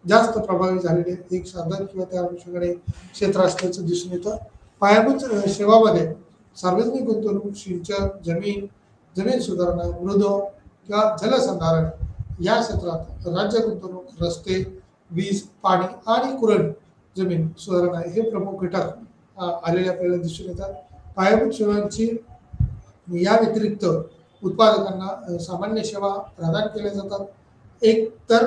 जास्त प्रभावी झालेले एक साधन किंवा त्या अनुषंगाने क्षेत्र असल्याचं दिसून येतं. पायाभूत सेवामध्ये सार्वजनिक गुंतवणूक, सिंचन, जमीन सुधारणा, मृद किंवा जलसंधारण या क्षेत्रात राज्य गुंतवणूक, रस्ते, वीज, पाणी आणि कुरण जमीन सुधारणा हे प्रमुख घटक आलेले आपल्याला दिसून येतात. पायाभूत सेवांची या व्यतिरिक्त उत्पादकांना सामान्य सेवा प्रदान केल्या जातात. एक तर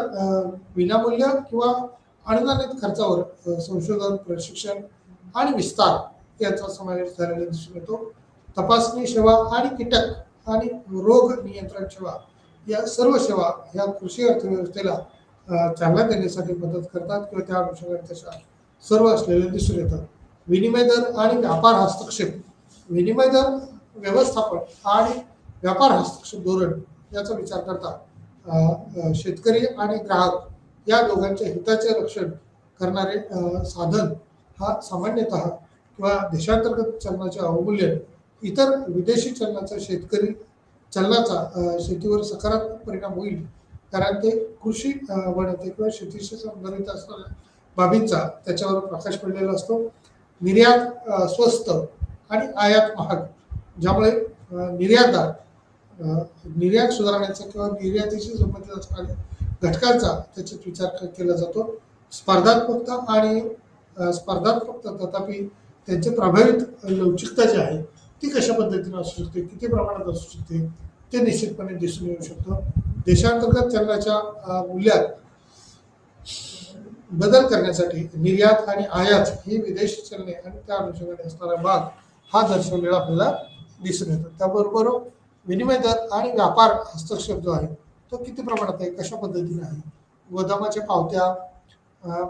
विनामूल्य किंवा अनुदानित खर्चावर संशोधन, प्रशिक्षण आणि विस्तार यांचा समावेश झालेला दिसून येतो. तपासणी सेवा आणि कीटक आणि रोग नियंत्रण सेवा या सर्व सेवा ह्या कृषी अर्थव्यवस्थेला चालना देण्यासाठी मदत करतात किंवा त्या अनुषंगाने तशा सर्व असलेले दिसून येतात. विनिमय दर आणि व्यापार हस्तक्षेप, विनिमय दर व्यवस्थापन आणि व्यापार हस्तक्षेप धोरण याचा विचार करता शेतकरी आणि ग्राहक या दोघांच्या हिताचे रक्षण करणारे साधन हा सामान्यतः किंवा देशांतर्गत चलनाचे अवमूल्यन, इतर विदेशी चलनाचा चलनाचा शेतीवर सकारात्मक परिणाम होईल कारण ते कृषी बनवते किंवा शेतीशी संबंधित असणाऱ्या बाबींचा त्याच्यावर प्रकाश पडलेला असतो. निर्यात स्वस्त आणि आयात महाग, ज्यामुळे निर्यात सुधारण्याचा किंवा निर्यातीशी संबंधित असणाऱ्या घटकांचा त्याच्यात विचार केला जातो. स्पर्धात्मकता तथापि त्यांचे प्रभावित लवचिकता जी आहे ती कशा पद्धतीने असू शकते, किती प्रमाणात असू शकते ते निश्चितपणे दिसून येऊ शकतं. देशांतर्गत चलनाच्या मूल्यात बदल करण्यासाठी निर्यात आणि आयात ही विदेशी चलने आणि त्या अनुषंगाने असणारा भाग हा दर्शवलेला आपल्याला दिसून येतो. त्याबरोबर विनिमय दर आणि व्यापार हस्तक्षेप जो आहे तो किती प्रमाणात आहे, कशा पद्धतीने आहे. गोदामाच्या पावत्या,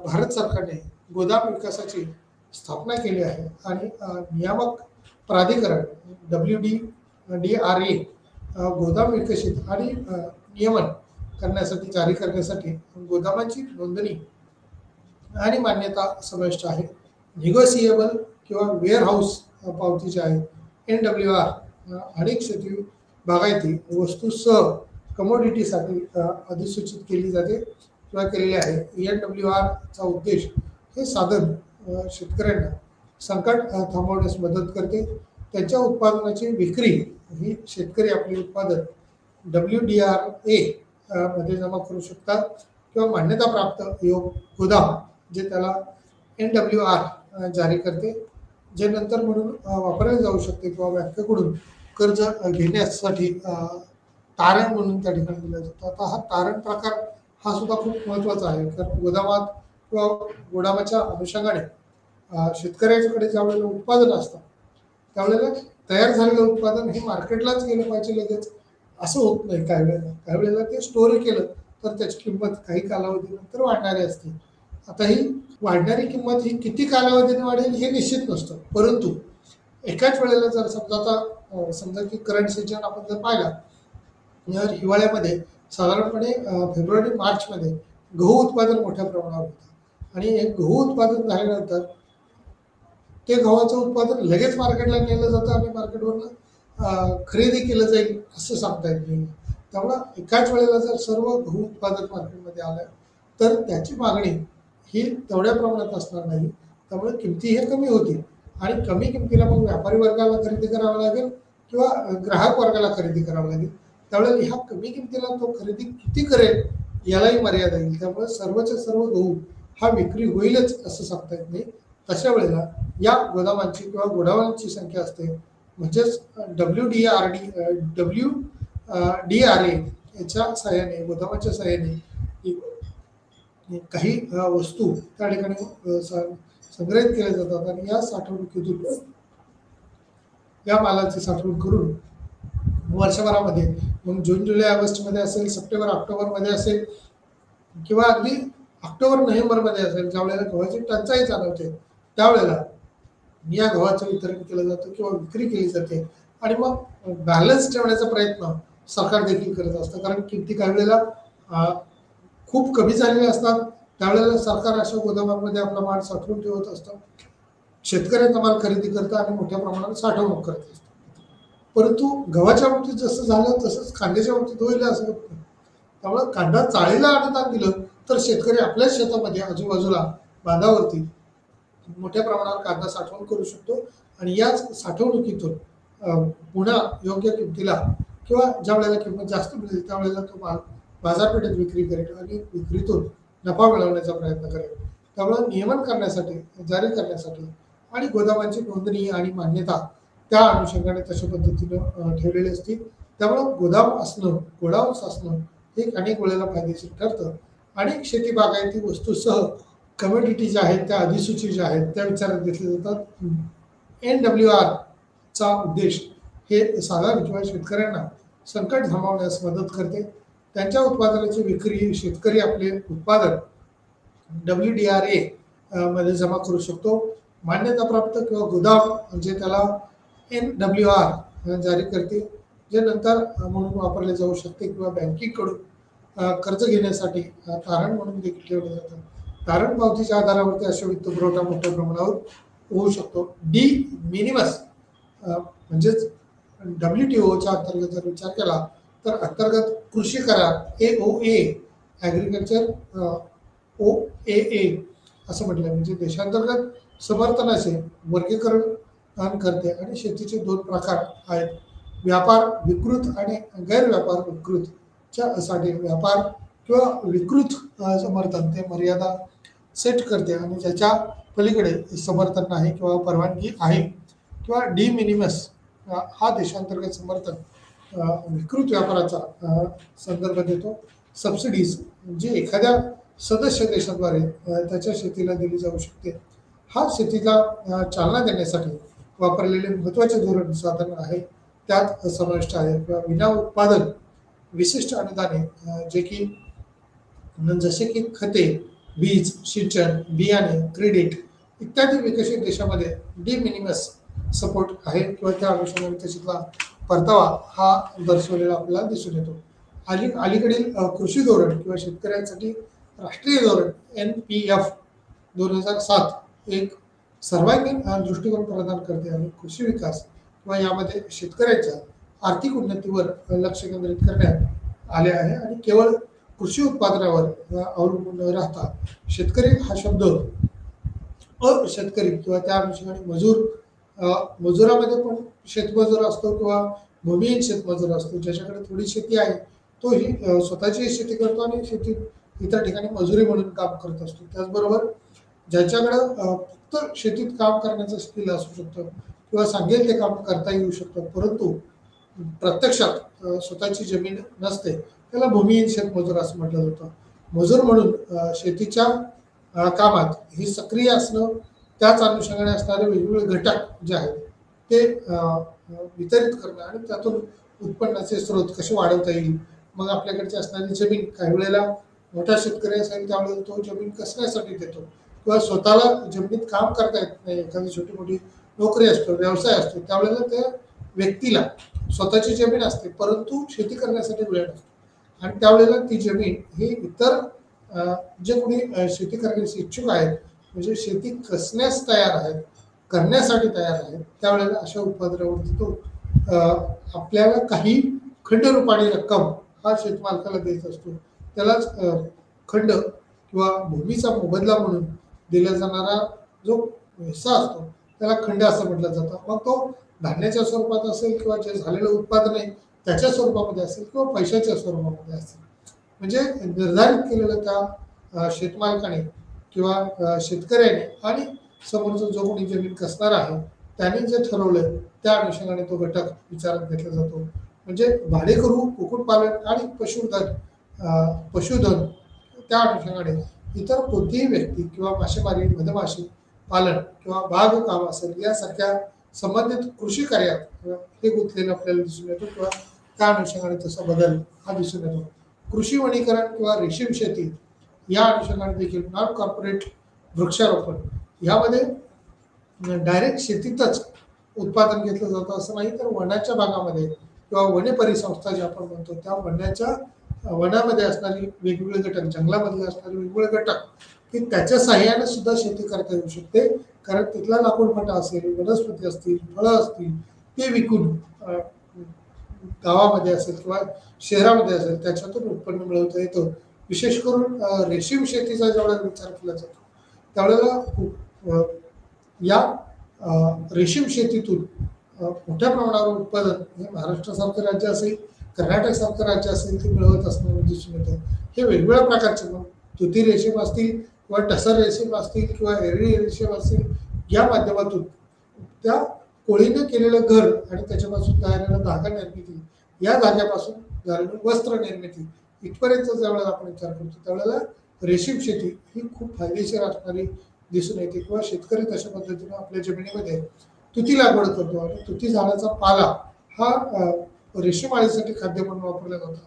भारत सरकारने गोदाम विकासाची स्थापना केली आहे आणि नियामक प्राधिकरण WDRA गोदाम विकसित आणि नियमन करण्यासाठी जारी करण्यासाठी गोदामाची नोंदणी आणि मान्यता समाविष्ट आहे. निगोसिएबल किंवा वेअरहाऊस पावती जी आहे NWR अनेक शेती बागायती वस्तूसह कमोडिटीसाठी अधिसूचित केली जाते किंवा केलेली आहे. NWR चा उद्देश हे साधन शेतकऱ्यांना संकट थांबवण्यास मदत करते. त्यांच्या उत्पादनाची विक्री ही शेतकरी आपले उत्पादन WDRA मध्ये जमा करू शकतात किंवा मान्यताप्राप्त गोदाम जे त्याला NWR जारी करते, जे नंतर म्हणून वापरले जाऊ शकते किंवा बँकेकडून कर्ज घेण्यासाठी तारण म्हणून त्या ठिकाणी दिला जातो. आता हा तारण प्रकार हा सुद्धा खूप महत्त्वाचा आहे कारण गोदामात किंवा गोदामाच्या अनुषंगाने शेतकऱ्याच्याकडे ज्यावेळेला उत्पादन असतं त्यावेळेला तयार झालेलं उत्पादन हे मार्केटलाच गेलं पाहिजे लगेच असं होत नाही. काही वेळेला ते स्टोअर केलं तर त्याची किंमत काही कालावधीनंतर वाढणारी असते. आता ही वाढणारी किंमत ही किती कालावधीने वाढेल हे निश्चित नसतं, परंतु एकाच वेळेला जर समजा की करंट सीजन आपण जर पाहिला तर हिवाळ्यामध्ये साधारणपणे फेब्रुवारी मार्चमध्ये गहू उत्पादन मोठ्या प्रमाणावर होतं आणि हे गहू उत्पादन झाल्यानंतर ते गव्हाचं उत्पादन लगेच मार्केटला नेलं जातं आणि मार्केटवरनं खरेदी केलं जाईल असं सांगता येत नाही. त्यामुळं एकाच वेळेला जर सर्व गहू उत्पादन मार्केटमध्ये आलं तर त्याची मागणी ही तेवढ्या प्रमाणात असणार नाही. त्यामुळे किमती हे कमी होतील आणि कमी किमतीला मग व्यापारी वर्गाला खरेदी करावं लागेल किंवा ग्राहक वर्गाला खरेदी करावं लागेल. त्यावेळेला ह्या कमी किमतीला तो खरेदी किती करेल यालाही मर्यादा येईल. त्यामुळे सर्वच्या सर्व गहू हा विक्री होईलच असं सांगता येत नाही. तशा वेळेला या गोदामांची किंवा गोडाऊनची संख्या असते म्हणजेच WDRA याच्या सहाय्याने गोदामाच्या सहाय्याने काही वस्तू त्या ठिकाणी संग्रहित केल्या जातात आणि या साठवणुकीतून या मालाची साठवणूक करून वर्षभरामध्ये मग जून जुलै ऑगस्टमध्ये असेल, सप्टेंबर ऑक्टोबरमध्ये असेल किंवा अगदी ऑक्टोबर नोव्हेंबरमध्ये असेल ज्यावेळेला गव्हाची टंचाई जाणवते त्यावेळेला या गव्हाचं वितरण केलं जातं किंवा विक्री केली जाते आणि मग बॅलन्स ठेवण्याचा प्रयत्न सरकार देखील करत असतं. कारण किमती काही वेळेला खूप कमी झालेल्या असतात, त्यावेळेला सरकार अशा गोदामांमध्ये आपला माल साठवून ठेवत असतं, शेतकऱ्यांचा माल खरेदी करतं आणि मोठ्या प्रमाणात साठवणूक करत असतं. परंतु गव्हाच्या बाबतीत जसं झालं तसंच कांद्याच्या बाबतीत होईल असं होत नाही. त्यामुळे कांदा चाळीला अनुदान दिलं तर शेतकरी आपल्याच शेतामध्ये आजूबाजूला बांधावरती मोठ्या प्रमाणावर कांदा साठवण करू शकतो आणि याच साठवणुकीतून पुन्हा योग्य किमतीला किंवा ज्या वेळेला किंमत जास्त मिळेल त्यावेळेला तो माल बाजारपेठेत विक्री करेल आणि विक्रीतून नफा मिळवण्याचा प्रयत्न करेल. त्यामुळे नियमन करण्यासाठी, जारी करण्यासाठी आणि गोदामांची नोंदणी आणि मान्यता त्या अनुषंगाने तशा पद्धतीनं ठेवलेली असते. त्यामुळे गोदाम असणं, गोडाऊन्स असणं हे अनेक वेळेला फायदेशीर ठरतं आणि शेती बागायती वस्तूसह कमोडिटी ज्या आहेत त्या अधिसूची ज्या आहेत त्या विचारात घेतल्या जातात. NWR चा उद्देश हे साधारण किंवा शेतकऱ्यांना संकट थांबवण्यास मदत करते. त्यांच्या उत्पादनाची विक्री शेतकरी आपले उत्पादन WDRA मध्ये जमा करू शकतो. मान्यताप्राप्त किंवा गोदाम म्हणजे त्याला NWR जारी करते, जे नंतर म्हणून वापरले जाऊ शकते किंवा बँकेकडून कर्ज घेण्यासाठी तारण म्हणून देखील ठेवले जातात. तारण पावतीच्या आधारावरती अशा वित्तपुरवठा मोठ्या प्रमाणावर होऊ शकतो. डी मिनिमस म्हणजेच WTOच्या अंतर्गत जर विचार केला तर अंतर्गत कृषी करार AOA, ॲग्रिकल्चर OAA असं म्हटलं, म्हणजे देशांतर्गत समर्थनाचे वर्गीकरण करते आणि शेतीचे दोन प्रकार आहेत, व्यापार विकृत आणि गैरव्यापार विकृतच्या साठी व्यापार किंवा विकृत समर्थन ते मर्यादा सेट करते आणि ज्याच्या पलीकडे समर्थन नाही किंवा परवानगी आहे किंवा डी मिनिमस हा देशांतर्गत समर्थन विकृत व्यापाराचा संदर्भ देतो. सबसिडीज जे एखाद्या सदस्य देशाद्वारे त्याच्या शेतीला दिली जाऊ शकते, हा शेतीला चालना देण्यासाठी वापरलेले महत्त्वाचे धोरण साधन आहे, त्यात समाविष्ट आहे. किंवा विना उत्पादन विशिष्ट अनुदाने जे की जसे की खते, बीज, सिंचन, बियाणे, क्रेडिट इत्यादी विकसित देशामध्ये डी मिनिमस सपोर्ट आहे किंवा त्या अनुषंगाने त्याच्यातला परतावा हा दर्शवलेला आपल्याला दिसून येतो. अलीकडील कृषी धोरण किंवा शेतकऱ्यांसाठी राष्ट्रीय धोरण NPF 2007 एक सर्वांगीण दृष्टिकोन प्रदान करते आणि कृषी विकास किंवा यामध्ये शेतकऱ्यांच्या आर्थिक उन्नतीवर लक्ष केंद्रित करण्यात आले आहे आणि केवळ कृषी उत्पादनावर अवलंबून न राहता शेतकरी हा शब्द शेतकरी किंवा त्या अनुषंगाने मजुरामध्ये पण शेतमजूर असतो किंवा भूमिहीन शेतमजूर असतो, ज्याच्याकडे थोडी शेती आहे तोही स्वतःची शेती करतो आणि शेतीत इतर ठिकाणी मजुरी म्हणून काम करत असतो. त्याचबरोबर ज्याच्याकडं फक्त शेतीत काम करण्याचं स्किल असू शकतं किंवा सांगेल ते काम करता येऊ शकतं, परंतु प्रत्यक्षात स्वतःची जमीन नसते, त्याला भूमिहीन शेतमजूर असं म्हटलं जातं. मजूर म्हणून शेतीच्या कामात ही सक्रिय असणं, त्याच अनुषंगाने असणारे वेगवेगळे घटक जे आहेत ते वितरित करणं आणि त्यातून उत्पन्नाचे स्रोत कसे वाढवता येईल. मग आपल्याकडची असणारी जमीन काही वेळेला मोठा शेतकरी असेल त्यावेळेला तो जमीन कसण्यासाठी देतो किंवा स्वतःला जमिनीत काम करता येत नाही, एखादी छोटी मोठी नोकरी असतो, व्यवसाय असतो, त्यावेळेला त्या व्यक्तीला स्वतःची जमीन असते परंतु शेती करण्यासाठी वेळ नसतो आणि त्यावेळेला ती जमीन ही इतर जे कोणी शेती करण्याचे इच्छुक आहेत, म्हणजे शेती कसण्यास तयार आहेत, करण्यासाठी तयार आहेत, त्यावेळेला अशा उत्पादनावरती तो आपल्याला काही खंडरूपाने रक्कम हा शेतमालकाला देत असतो. त्यालाच खंड किंवा भूमीचा मोबदला म्हणून दिला जाणारा जो हिस्सा असतो त्याला खंड असं म्हटलं जातं. मग तो धान्याच्या स्वरूपात असेल किंवा जे झालेलं उत्पादन आहे त्याच्या स्वरूपामध्ये असेल किंवा पैशाच्या स्वरूपामध्ये असेल, म्हणजे निर्धारित केलेलं त्या शेतमालकाने किंवा शेतकऱ्याने आणि समोरचा जो कोणी जमीन कसणार आहे त्याने जे ठरवलं त्या अनुषंगाने तो घटक विचारात घेतला जातो. म्हणजे भाडेकरू, कुक्कुटपालन आणि पशुधन त्या अनुषंगाने इतर कोणतीही व्यक्ती किंवा मासेमारी, मधमाशी पालन किंवा बागकाम असेल यासारख्या संबंधित कृषी कार्यात हे गुंतलेलं आपल्याला दिसून येतो किंवा त्या अनुषंगाने तसा बदल हा दिसून येतो. कृषी वनीकरण किंवा रेशीम शेती या अनुषंगाने देखील नॉन कॉर्पोरेट वृक्षारोपण यामध्ये डायरेक्ट शेतीतच उत्पादन घेतलं जातं असं नाही, तर वनाच्या भागामध्ये किंवा वने परिसंस्था जे आपण म्हणतो त्या वनामध्ये असणारी वेगवेगळे घटक, जंगलामधले असणारे वेगवेगळे घटक की त्याच्या सहाय्याने सुद्धा शेती करता येऊ शकते. कारण तिथला लाकूडफाटा असेल, वनस्पती असतील, फळं असतील, ते विकून गावामध्ये असेल किंवा शहरामध्ये असेल त्याच्यातून उत्पन्न मिळवता येतं. विशेष करून रेशीम शेतीचा ज्यावेळेला विचार केला जातो त्यावेळेला या रेशीम शेतीतून मोठ्या प्रमाणावर उत्पादन हे महाराष्ट्रासारखं राज्य असेल, कर्नाटकसारखं राज्य असेल ते मिळवत असताना दिसून येतं. हे वेगवेगळ्या प्रकारचे मग तुती रेशीम असतील किंवा टसर रेशीम असतील किंवा एरळी रेशीम असतील, या माध्यमातून त्या कोळीने केलेलं घर आणि त्याच्यापासून तयार धागा निर्मिती, या धाग्यापासून झालेलं वस्त्र निर्मिती इथपर्यंत ज्यावेळेला आपण विचार करतो त्यावेळेला रेशीम शेती ही खूप फायदेशीर असणारी दिसून येते. किंवा शेतकरी तशा पद्धतीनं आपल्या जमिनीमध्ये तुती लागवड करतो आणि तुती झाडाचा पाला हा रेशीम आळीसाठी खाद्य म्हणून वापरला जातो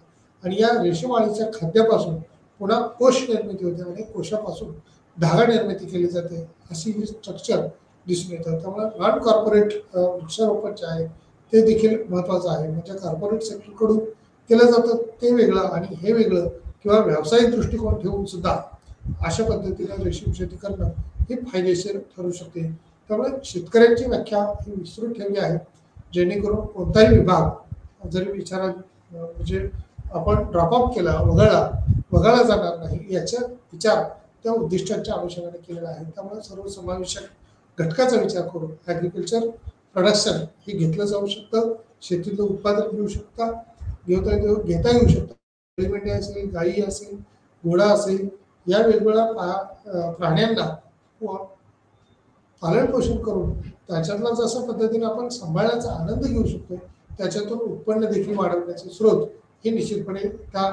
आणि या रेशीम आळीच्या खाद्यापासून पुन्हा कोश निर्मिती होते आणि कोशापासून धागा निर्मिती केली जाते, अशी ही स्ट्रक्चर दिसून येतं. त्यामुळे नॉन कॉर्पोरेट वृक्षारोपण जे आहे ते देखील महत्त्वाचं आहे. म्हणजे कॉर्पोरेट सेक्टरकडून केलं जातं ते वेगळं आणि हे वेगळं किंवा व्यावसायिक दृष्टिकोन ठेवून सुद्धा अशा पद्धतीने रेशीम शेती करणं हे फायदेशीर ठरू शकते. त्यामुळे शेतकऱ्यांची व्याख्या ही विस्तृत ठेवली आहे जेणेकरून कोणताही विभाग जरी विचारात म्हणजे आपण ड्रॉपआउट केला, वगळला जाणार नाही याचा विचार त्या उद्दिष्टांच्या अनुषंगाने केलेला आहे. त्यामुळे सर्वसमावेशक घटकाचा विचार करून ॲग्रिकल्चर प्रोडक्शन हे घेतलं जाऊ शकतं. शेतीतलं उत्पादन घेता येऊ शकतं. मेंढ्या असेल, गायी असेल, घोडा असेल, या वेगवेगळ्या प्राण्यांना पालन पोषण करून त्याच्यातला जशा पद्धतीने आपण सांभाळण्याचा आनंद घेऊ शकतो त्याच्यातून उत्पन्न देखील वाढवण्याचे स्रोत हे निश्चितपणे त्या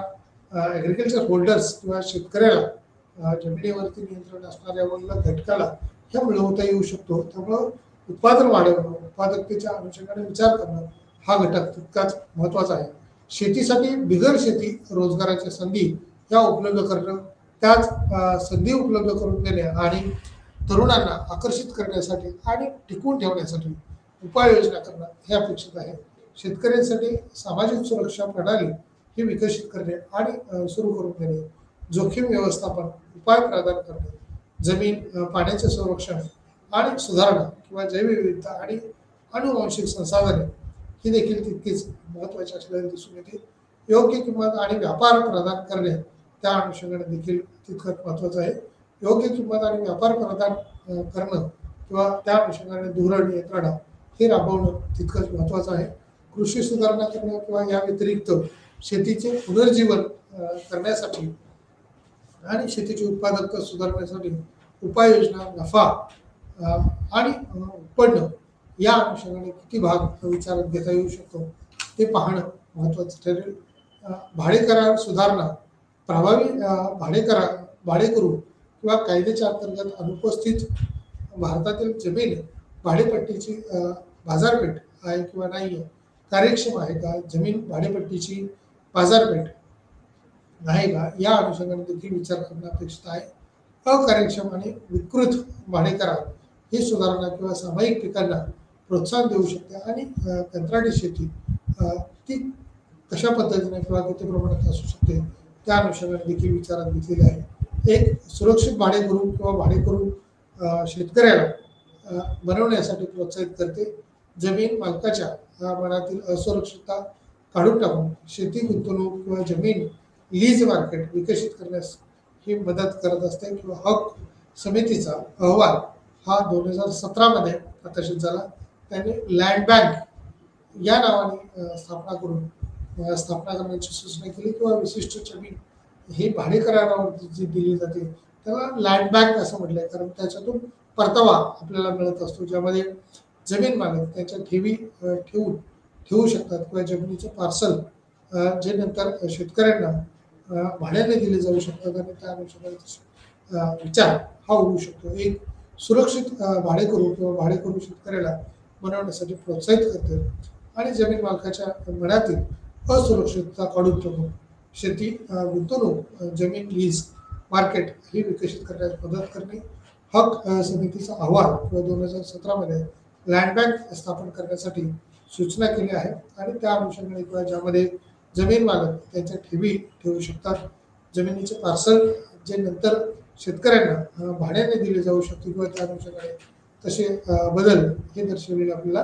ॲग्रिकल्चर होल्डर्स किंवा शेतकऱ्याला जमिनीवरती नियंत्रण असणाऱ्या घटकाला ह्या मिळवता येऊ शकतो. त्यामुळं उत्पादन वाढवणं, उत्पादकतेच्या अनुषंगाने विचार करणं हा घटक तितकाच महत्त्वाचा आहे. शेतीसाठी बिगर शेती रोजगाराच्या संधी या उपलब्ध करणं, त्याच संधी उपलब्ध करून देणे आणि तरुणांना आकर्षित करण्यासाठी आणि टिकवून ठेवण्यासाठी उपाययोजना करणं हे अपेक्षित आहे. शेतकऱ्यांसाठी सामाजिक सुरक्षा प्रणाली ही विकसित करणे आणि सुरू करून देणे, जोखीम व्यवस्थापन उपाय प्रदान करणे, जमीन पाण्याचे संरक्षण आणि सुधारणा किंवा जैवविविधता आणि अनुवांशिक संसाधने ही देखील तितकीच महत्त्वाची असल्याचे दिसून येते. योग्य किंमत आणि व्यापार प्रदान करणे त्या अनुषंगाने देखील तितकंच महत्त्वाचं आहे. योग्य किंमत आणि व्यापार प्रदान करणं किंवा त्या अनुषंगाने धोरण यंत्रणा हे राबवणं तितकंच महत्त्वाचं आहे. कृषी सुधारणा करणं किंवा या व्यतिरिक्त शेतीचे पुनर्जीवन करण्यासाठी आणि शेतीची उत्पादकता सुधारण्यासाठी उपाययोजना, नफा आणि उत्पन्न या अनुषंगाने किती भाग विचारात घेता येऊ शकतो ते पाहणं महत्त्वाचं ठरेल. भाडे करार सुधारणा, प्रभावी भाडेकरू किंवा कायद्याच्या अंतर्गत अनुपस्थित भारतातील जमीन भाडेपट्टीची बाजारपेठ आहे किंवा नाही आहे, कार्यक्षम आहे का, जमीन भाडेपट्टीची बाजारपेठ आहे का, या अनुषंगाने देखील विचार करणं अपेक्षित आहे. अकार्यक्षम आणि विकृत भाडेकरार ही सुधारणा किंवा सामायिक पिकांना प्रोत्साहन देऊ शकते आणि कंत्राटी शेती ती कशा पद्धतीने किंवा किती प्रमाणात असू शकते त्या अनुषंगाने देखील विचारात घेतलेले आहे. एक सुरक्षित भाडेकरू किंवा भाडेकरू शेतकऱ्याला बनवण्यासाठी प्रोत्साहित करते. जमीन मालकाच्या मनातील असुरक्षितता काढून टाकून शेती गुंतवणूक किंवा जमीन लीज मार्केट विकसित करण्यास ही मदत करत असते. किंवा हक समितीचा अहवाल हा 2017 मध्ये प्रकाशित झाला. त्यांनी लँड बँक या नावाने स्थापना करण्याची सूचना केली किंवा विशिष्ट जमीन ही भाडे करारावर जी दिली जाते त्याला लँड बँक असं म्हटलंय, कारण त्याच्यातून परतावा आपल्याला मिळत असतो, ज्यामध्ये जमीन मालक त्याच्या ठेवी ठेवू शकतात किंवा जमिनीचे पार्सल जे नंतर शेतकऱ्यांना भाड्याने दिले जाऊ शकतात आणि त्या अनुषंगाने विचार हा होऊ शकतो. एक सुरक्षित भाडेकरू किंवा भाडेकरू शेतकऱ्याला बनवण्यासाठी प्रोत्साहित करते आणि जमीन मालकाच्या मनातील असुरक्षितता काढून टाकून शेती गुंतवणूक जमीन लीज मार्केट ही विकसित करण्यास मदत करणे, हक समितीचा अहवाल किंवा 2017 मध्ये लँड बँक स्थापन करण्यासाठी सूचना केल्या आहेत आणि त्या अनुषंगाने किंवा ज्यामध्ये जमीन मालक त्यांच्या ठेवी ठेवू शकतात, जमिनीचे पार्सल जे नंतर शेतकऱ्यांना भाड्याने दिले जाऊ शकते किंवा त्या अनुषंगाने तसे बदल हे दर्शवलेले आपल्याला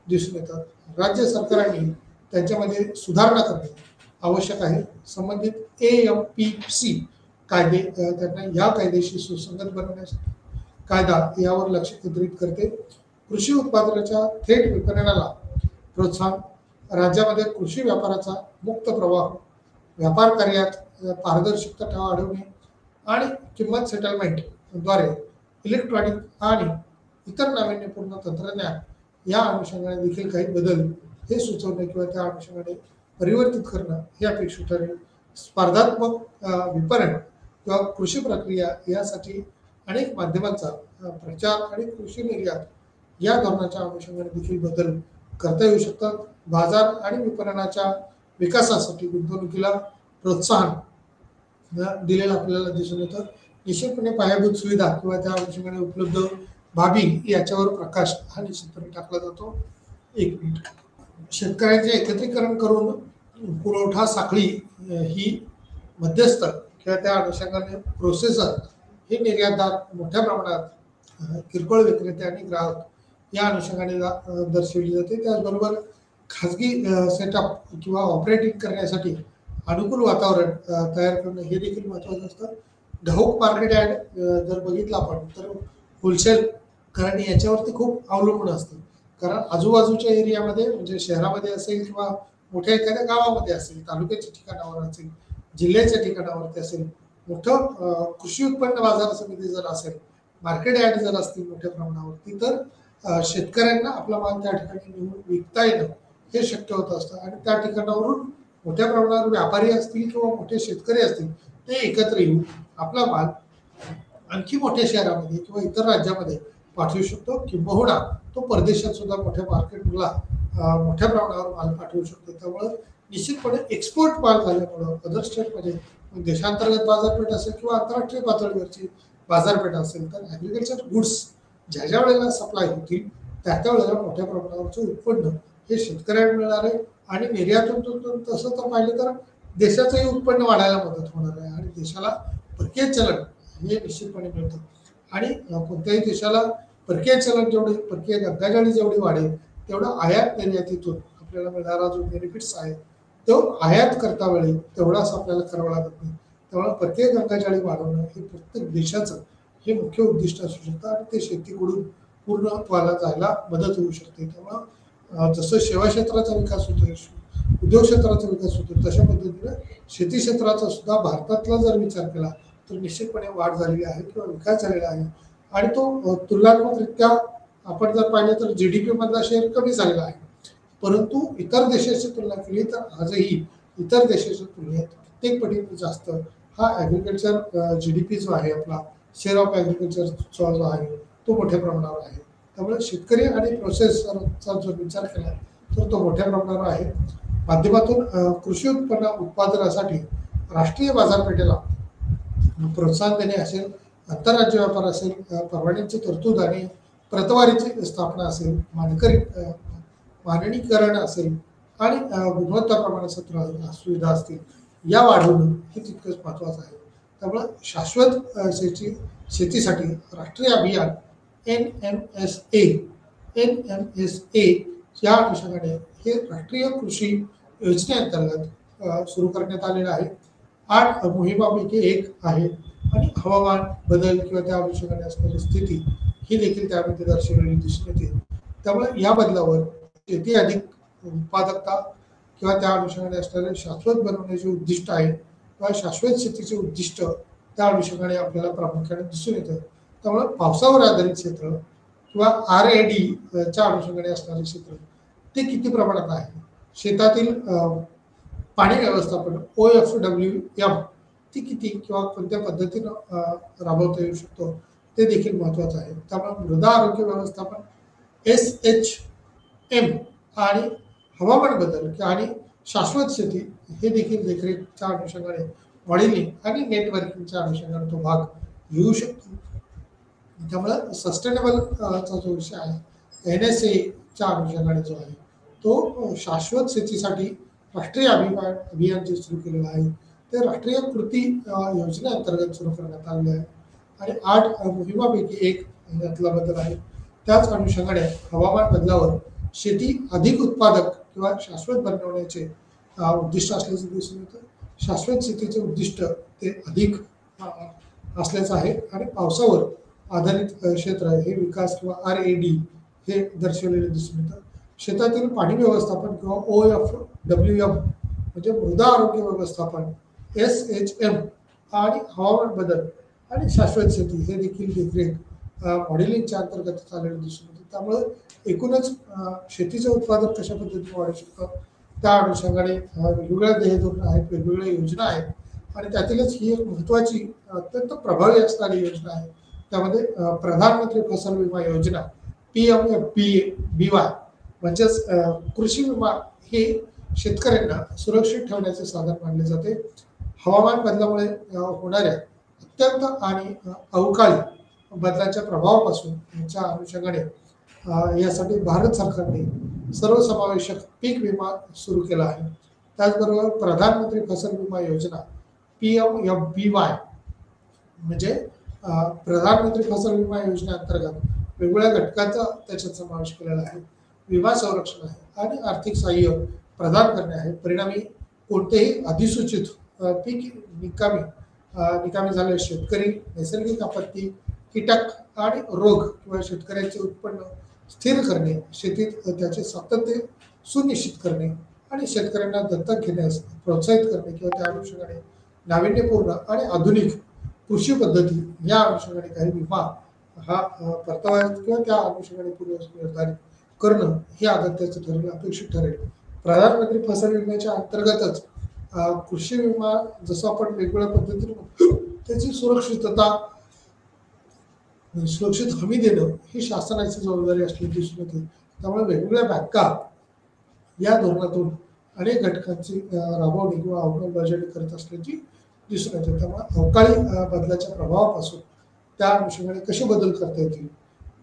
दिसून येतात. राज्य सरकारांनी त्यांच्यामध्ये सुधारणा करणे आवश्यक आहे. संबंधित AMPC कायदे त्यांना या कायद्याशी सुसंगत बनवण्यासाठी कायदा यावर लक्ष केंद्रित करते. कृषी उत्पादनाच्या थेट विपणनाला प्रोत्साहन, राज्यामध्ये कृषी व्यापाराचा मुक्त प्रवाह, व्यापार कार्यात पारदर्शकता वाढवणे आणि किंमत सेटलमेंट द्वारे इलेक्ट्रॉनिक आणि इतर नाविन्यपूर्ण तंत्रज्ञान या अनुषंगाने देखील काही बदल हे सुचवणे किंवा त्या अनुषंगाने परिवर्तित करणं हे अपेक्षित ठरेल. स्पर्धात्मक विपणन किंवा कृषी प्रक्रिया यासाठी अनेक माध्यमांचा प्रचार आणि कृषी निर्यात या धोरणाच्या अनुषंगाने देखील बदल करता येऊ शकतात. बाजार आणि विपणनाच्या विकासासाठी गुंतवणुकीला प्रोत्साहन दिलेलं आपल्याला दिसून येतं. निश्चितपणे पायाभूत सुविधा किंवा त्या अनुषंगाने उपलब्ध बाबी याच्यावर प्रकाश हा निश्चितपणे टाकला जातो. एक मिनिट. शेतकऱ्यांचे एकत्रीकरण करून पुरवठा साखळी ही मध्यस्थ किंवा त्या अनुषंगाने प्रोसेसर हे निर्यातदार मोठ्या प्रमाणात किरकोळ विक्रेते आणि ग्राहक या अनुषंगाने दर्शवली जाते. त्याचबरोबर खाजगी सेटअप किंवा ऑपरेटिंग करण्यासाठी अनुकूल वातावरण तयार करणं हे देखील महत्त्वाचं असतं. घाऊक मार्केट ॲड जर बघितलं आपण तर होलसेल करणे याच्यावरती खूप अवलंबून असतं. कारण आजूबाजूच्या एरियामध्ये म्हणजे शहरामध्ये असेल किंवा मोठ्या एखाद्या गावामध्ये असेल, तालुक्याच्या ठिकाणावर असेल, जिल्ह्याच्या ठिकाणावरती असेल, मोठं कृषी उत्पन्न बाजार समिती जर असेल, मार्केट यार्ड जर असतील मोठ्या प्रमाणावरती, तर शेतकऱ्यांना आपला माल त्या ठिकाणी नेऊन विकता येणं हे शक्य होत असतं आणि त्या ठिकाणावरून मोठ्या प्रमाणावर व्यापारी असतील किंवा मोठे शेतकरी असतील ते एकत्र येऊन आपला माल आणखी मोठ्या शहरामध्ये किंवा इतर राज्यामध्ये पाठवू शकतो. किंबहुना तो परदेशात सुद्धा मोठ्या मार्केटला मोठ्या प्रमाणावर माल पाठवू शकतो. त्यामुळे निश्चितपणे एक्सपोर्ट माल झाल्यामुळं अदर स्टेटमध्ये देशांतर्गत बाजारपेठ असेल किंवा आंतरराष्ट्रीय पातळीवरची बाजारपेठ असेल तर ॲग्रिकल्चर गुड्स ज्या ज्या वेळेला सप्लाय होतील त्या वेळेला मोठ्या प्रमाणावरचं उत्पन्न हे शेतकऱ्यांना मिळणार आहे आणि निर्यातून तसं तर पाहिलं तर देशाचंही उत्पन्न वाढायला मदत होणार आहे आणि देशाला परकीय चलन हे निश्चितपणे मिळतं. आणि कोणत्याही देशाला परकीय चलन जेवढे, परकीय गंगाजळी जेवढी वाढेल तेवढा आयात निर्यातीतून आपल्याला मिळणारा जो बेनिफिट्स आहे तो आयात करता वेळी तेवढाच आपल्याला करावा लागत नाही. त्यामुळे परकीय गंगाजळी वाढवणं हे प्रत्येक देशाचं हे मुख्य उद्दिष्ट असू शकतं आणि ते शेतीकडून पूर्ण व्हायला जायला मदत होऊ शकते. त्यामुळं जसं सेवा क्षेत्राचा विकास होतो, उद्योग क्षेत्राचा विकास होतो, तशा पद्धतीनं शेती क्षेत्राचा सुद्धा भारतातला जर विचार केला तर निश्चितपणे वाढ झालेली आहे किंवा विकास झालेला आहे आणि तो तुलनात्मकरित्या आपण जर पाहिलं तर GDP मधला शेअर कमी झालेला आहे. परंतु इतर देशाची तुलना केली तर आजही इतर देशाच्या तुलनेत प्रत्येक पटीने जास्त हा ॲग्रिकल्चर GDP जो आहे आपला शेअर ऑफ ॲग्रिकल्चरचा जो आहे तो मोठ्या प्रमाणावर आहे. त्यामुळे शेतकरी आणि प्रोसेसरचा जो विचार केला तर तो मोठ्या प्रमाणावर आहे. माध्यमातून कृषी उत्पन्न उत्पादनासाठी राष्ट्रीय बाजारपेठेला प्रोत्साहन देणे असेल, आंतरराज्य व्यापार असेल, परवान्यांची तरतूद आणि प्रतवारीची स्थापना असेल, माननीकरण असेल आणि गुणवत्ता प्रमाणात सुविधा असतील या वाढवणं हे तितकंच महत्त्वाचं आहे. त्यामुळे शाश्वत शेतीसाठी राष्ट्रीय अभियान NMSA या अनुषंगाने हे राष्ट्रीय कृषी योजनेअंतर्गत सुरू करण्यात आलेलं आहे. 8 मोहिमांपैकी एक आहे आणि हवामान बदल किंवा त्या अनुषंगाने असणारी स्थिती ही देखील त्यामध्ये दर्शवलेली दिसून येते. त्यामुळे या बदलावर शेती अधिक उत्पादकता किंवा त्या अनुषंगाने असणारे शाश्वत बनवण्याचे उद्दिष्ट आहे किंवा शाश्वत शेतीचे उद्दिष्ट त्या अनुषंगाने आपल्याला प्रामुख्याने दिसून येतं. त्यामुळे पावसावर आधारित क्षेत्र किंवा RAD च्या अनुषंगाने असणारे क्षेत्र ते किती प्रमाणात आहे, शेतातील पाणी व्यवस्थापन OFWM ती किती किंवा कोणत्या पद्धतीनं राबवता येऊ शकतो ते देखील महत्त्वाचं आहे. त्यामुळे मृदा आरोग्य व्यवस्थापन SHM आणि हवामान बदल आणि शाश्वत शेती हे देखील देखरेखच्या अनुषंगाने मॉडेलिंग आणि नेटवर्किंगच्या अनुषंगाने तो भाग येऊ शकतो. त्यामुळे सस्टेनेबल चा जो विषय आहे NSAच्या अनुषंगाने जो आहे तो शाश्वत शेतीसाठी राष्ट्रीय अभियान जे सुरू केलेलं आहे ते राष्ट्रीय कृती योजनेअंतर्गत सुरू करण्यात आलेलं आहे आणि 8 मोहिमापैकी एक यातला बदल आहे. त्याच अनुषंगाने हवामान बदलावर शेती अधिक उत्पादक किंवा शाश्वत बनवण्याचे उद्दिष्ट असल्याचं दिसून येतं. शाश्वत शेतीचे उद्दिष्ट ते अधिक असल्याचं आहे आणि पावसावर आधारित क्षेत्र हे विकास किंवा RAD हे दर्शवलेले दिसून येतं. शेतातील पाणी व्यवस्थापन किंवा OFWM म्हणजे मृदा आरोग्य व्यवस्थापन, SHM आणि हवामान बदल आणि शाश्वत शेती हे देखील देखरेख मॉडेलिंगच्या अंतर्गत चाललेलं दिसून येतं. त्यामुळे एकूणच शेतीचं उत्पादन कशा पद्धतीने वाढू शकतं त्या अनुषंगाने वेगवेगळ्या ध्येयधोरण आहेत, वेगवेगळ्या योजना आहेत आणि त्यातीलच ही एक महत्त्वाची अत्यंत प्रभावी असणारी योजना आहे. त्यामध्ये प्रधानमंत्री फसल विमा योजना PMFBY म्हणजेच कृषी विमा हे शेतकऱ्यांना सुरक्षित ठेवण्याचे साधन मानले जाते. हवामान बदलामुळे होणाऱ्या अत्यंत आणि अवकाळी बदलाच्या प्रभावापासून यांच्या अनुषंगाने यासाठी भारत सरकारने सर्वसमावेशक पीक विमा सुरू केला आहे. त्याचबरोबर प्रधानमंत्री फसल विमा योजना PMFBY म्हणजे प्रधानमंत्री फसल विमा योजनेअंतर्गत वेगवेगळ्या घटकांचा त्याच्यात समावेश केलेला आहे. विमा संरक्षण आहे आणि आर्थिक सहाय्य प्रदान करणे आहे. परिणामी कोणतेही अधिसूचित पीक निकामी झालेले शेतकरी, नैसर्गिक आपत्ती, कीटक आणि रोग किंवा शेतकऱ्याचे उत्पन्न स्थिर करणे, शेतीत त्याचे सातत्य सुनिश्चित करणे आणि शेतकऱ्यांना दत्तक घेण्यास प्रोत्साहित करणे किंवा त्या अनुषंगाने नाविन्यपूर्ण आणि आधुनिक कृषी पद्धती या अनुषंगाने काही विमा हा परतावा किंवा त्या अनुषंगाने पूर्व निर्धारित करणं हे अगत्याचं ठरेल, अपेक्षित ठरेल. प्रधानमंत्री फसल विम्याच्या अंतर्गतच कृषी विमा जसं आपण वेगवेगळ्या पद्धतीने त्याची सुरक्षित हमी देणं ही शासनाची जबाबदारी असलेली दिसून येते. त्यामुळे वेगवेगळ्या बँका या धोरणातून अनेक घटकांची राबवणी किंवा अंमलबजावणी करत असल्याची दिसून येते. त्यामुळे अवकाळी बदलाच्या प्रभावापासून त्या अनुषंगाने कसे बदल करता येतील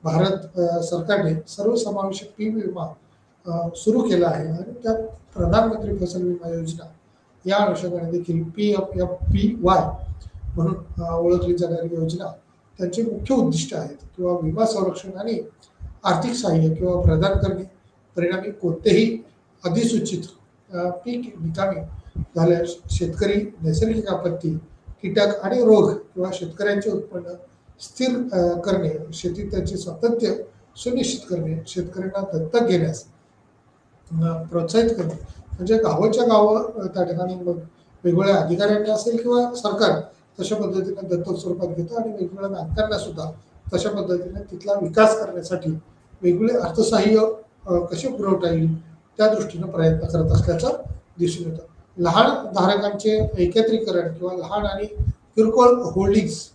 भारत सरकारने सर्वसमावेशक पीक विमा सुरू केला आहे आणि त्यात प्रधानमंत्री फसल विमा योजना या अनुषंगाने देखील PMFBY म्हणून ओळखली जाणारी योजना त्यांचे मुख्य उद्दिष्ट आहेत किंवा विमा संरक्षण आणि आर्थिक सहाय्य किंवा प्रदान करणे. परिणामी कोणतेही अधिसूचित पीक निकामी झाल्यास शेतकरी, नैसर्गिक आपत्ती, कीटक आणि रोग किंवा शेतकऱ्यांचे उत्पन्न स्थिर करणे, शेतीत त्याचे सातत्य सुनिश्चित करणे, शेतकऱ्यांना दत्तक घेण्यास प्रोत्साहित करणे म्हणजे गावाच्या गावं त्या ठिकाणी मग वेगवेगळ्या अधिकाऱ्यांना असेल किंवा सरकार तशा पद्धतीने दत्तक स्वरूपात घेतं आणि वेगवेगळ्या बँकांना सुद्धा तशा पद्धतीने तिथला विकास करण्यासाठी वेगवेगळे अर्थसहाय्य कसे पुरवता येईल त्या दृष्टीनं प्रयत्न करत असल्याचं दिसून येतं. लहान धारकांचे एकत्रीकरण किंवा लहान आणि किरकोळ होल्डिंग्स